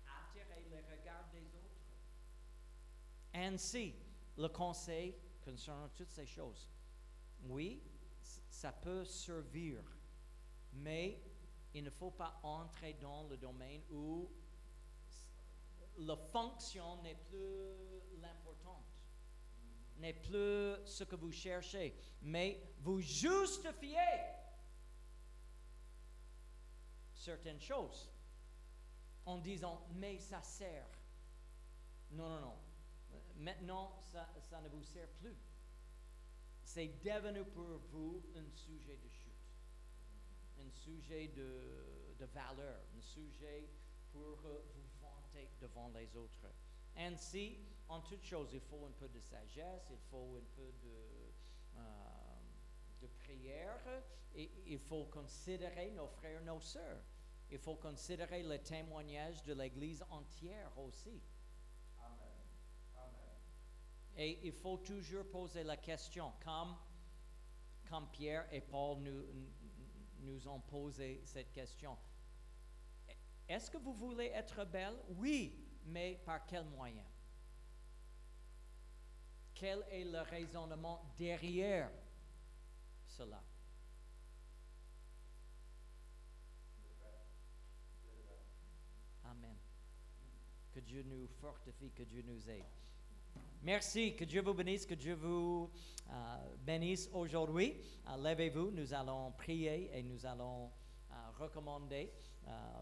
A: attirer le regard des autres. Ainsi, le conseil concernant toutes ces choses. Oui, ça peut servir, mais il ne faut pas entrer dans le domaine où la fonction n'est plus l'importante, n'est plus ce que vous cherchez, mais vous justifiez certaines choses en disant, mais ça sert. Non. Maintenant, ça ne vous sert plus. C'est devenu pour vous un sujet de chute, un sujet de valeur, un sujet pour vous vanter devant les autres. Ainsi, en toute chose, il faut un peu de sagesse, il faut un peu de prière, et il faut considérer nos frères, nos sœurs. Il faut considérer le témoignage de l'Église entière aussi. Et il faut toujours poser la question, comme Pierre et Paul nous ont posé cette question. Est-ce que vous voulez être belle? Oui, mais par quel moyen? Quel est le raisonnement derrière cela? Amen. Que Dieu nous fortifie, que Dieu nous aide. Merci, que Dieu vous bénisse, que Dieu vous bénisse aujourd'hui. Levez-vous, nous allons prier et nous allons recommander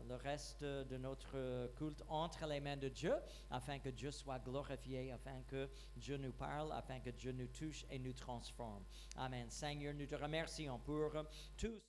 A: le reste de notre culte entre les mains de Dieu, afin que Dieu soit glorifié, afin que Dieu nous parle, afin que Dieu nous touche et nous transforme. Amen. Seigneur, nous te remercions pour tout.